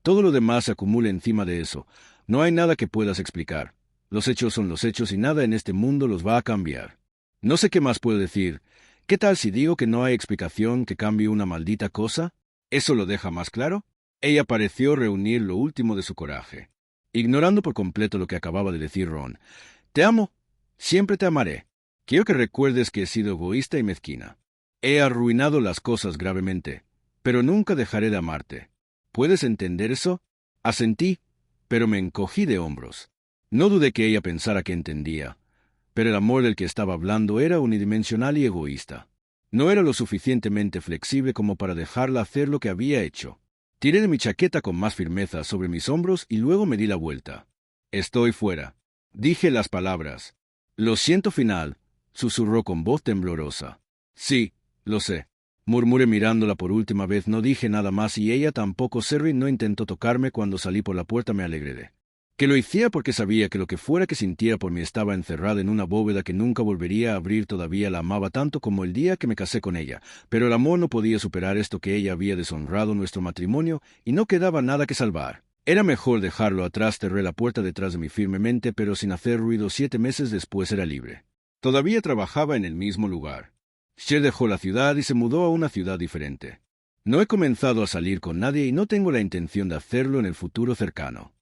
Todo lo demás se acumula encima de eso. No hay nada que puedas explicar. Los hechos son los hechos y nada en este mundo los va a cambiar. No sé qué más puedo decir. ¿Qué tal si digo que no hay explicación que cambie una maldita cosa? ¿Eso lo deja más claro? Ella pareció reunir lo último de su coraje, ignorando por completo lo que acababa de decir Ron. Te amo. Siempre te amaré. Quiero que recuerdes que he sido egoísta y mezquina. He arruinado las cosas gravemente, pero nunca dejaré de amarte. ¿Puedes entender eso? Asentí, pero me encogí de hombros. No dudé que ella pensara que entendía, pero el amor del que estaba hablando era unidimensional y egoísta. No era lo suficientemente flexible como para dejarla hacer lo que había hecho. Tiré de mi chaqueta con más firmeza sobre mis hombros y luego me di la vuelta. Estoy fuera. Dije las palabras. Lo siento, final, susurró con voz temblorosa. Sí, lo sé. Murmuré mirándola por última vez. No dije nada más y ella tampoco. Serry no intentó tocarme cuando salí por la puerta. Me alegré que lo hiciera porque sabía que lo que fuera que sintiera por mí estaba encerrada en una bóveda que nunca volvería a abrir. Todavía la amaba tanto como el día que me casé con ella, pero el amor no podía superar esto, que ella había deshonrado nuestro matrimonio y no quedaba nada que salvar. Era mejor dejarlo atrás. Cerré la puerta detrás de mí firmemente, pero sin hacer ruido. 7 meses después era libre. Todavía trabajaba en el mismo lugar. Cher dejó la ciudad y se mudó a una ciudad diferente. No he comenzado a salir con nadie y no tengo la intención de hacerlo en el futuro cercano.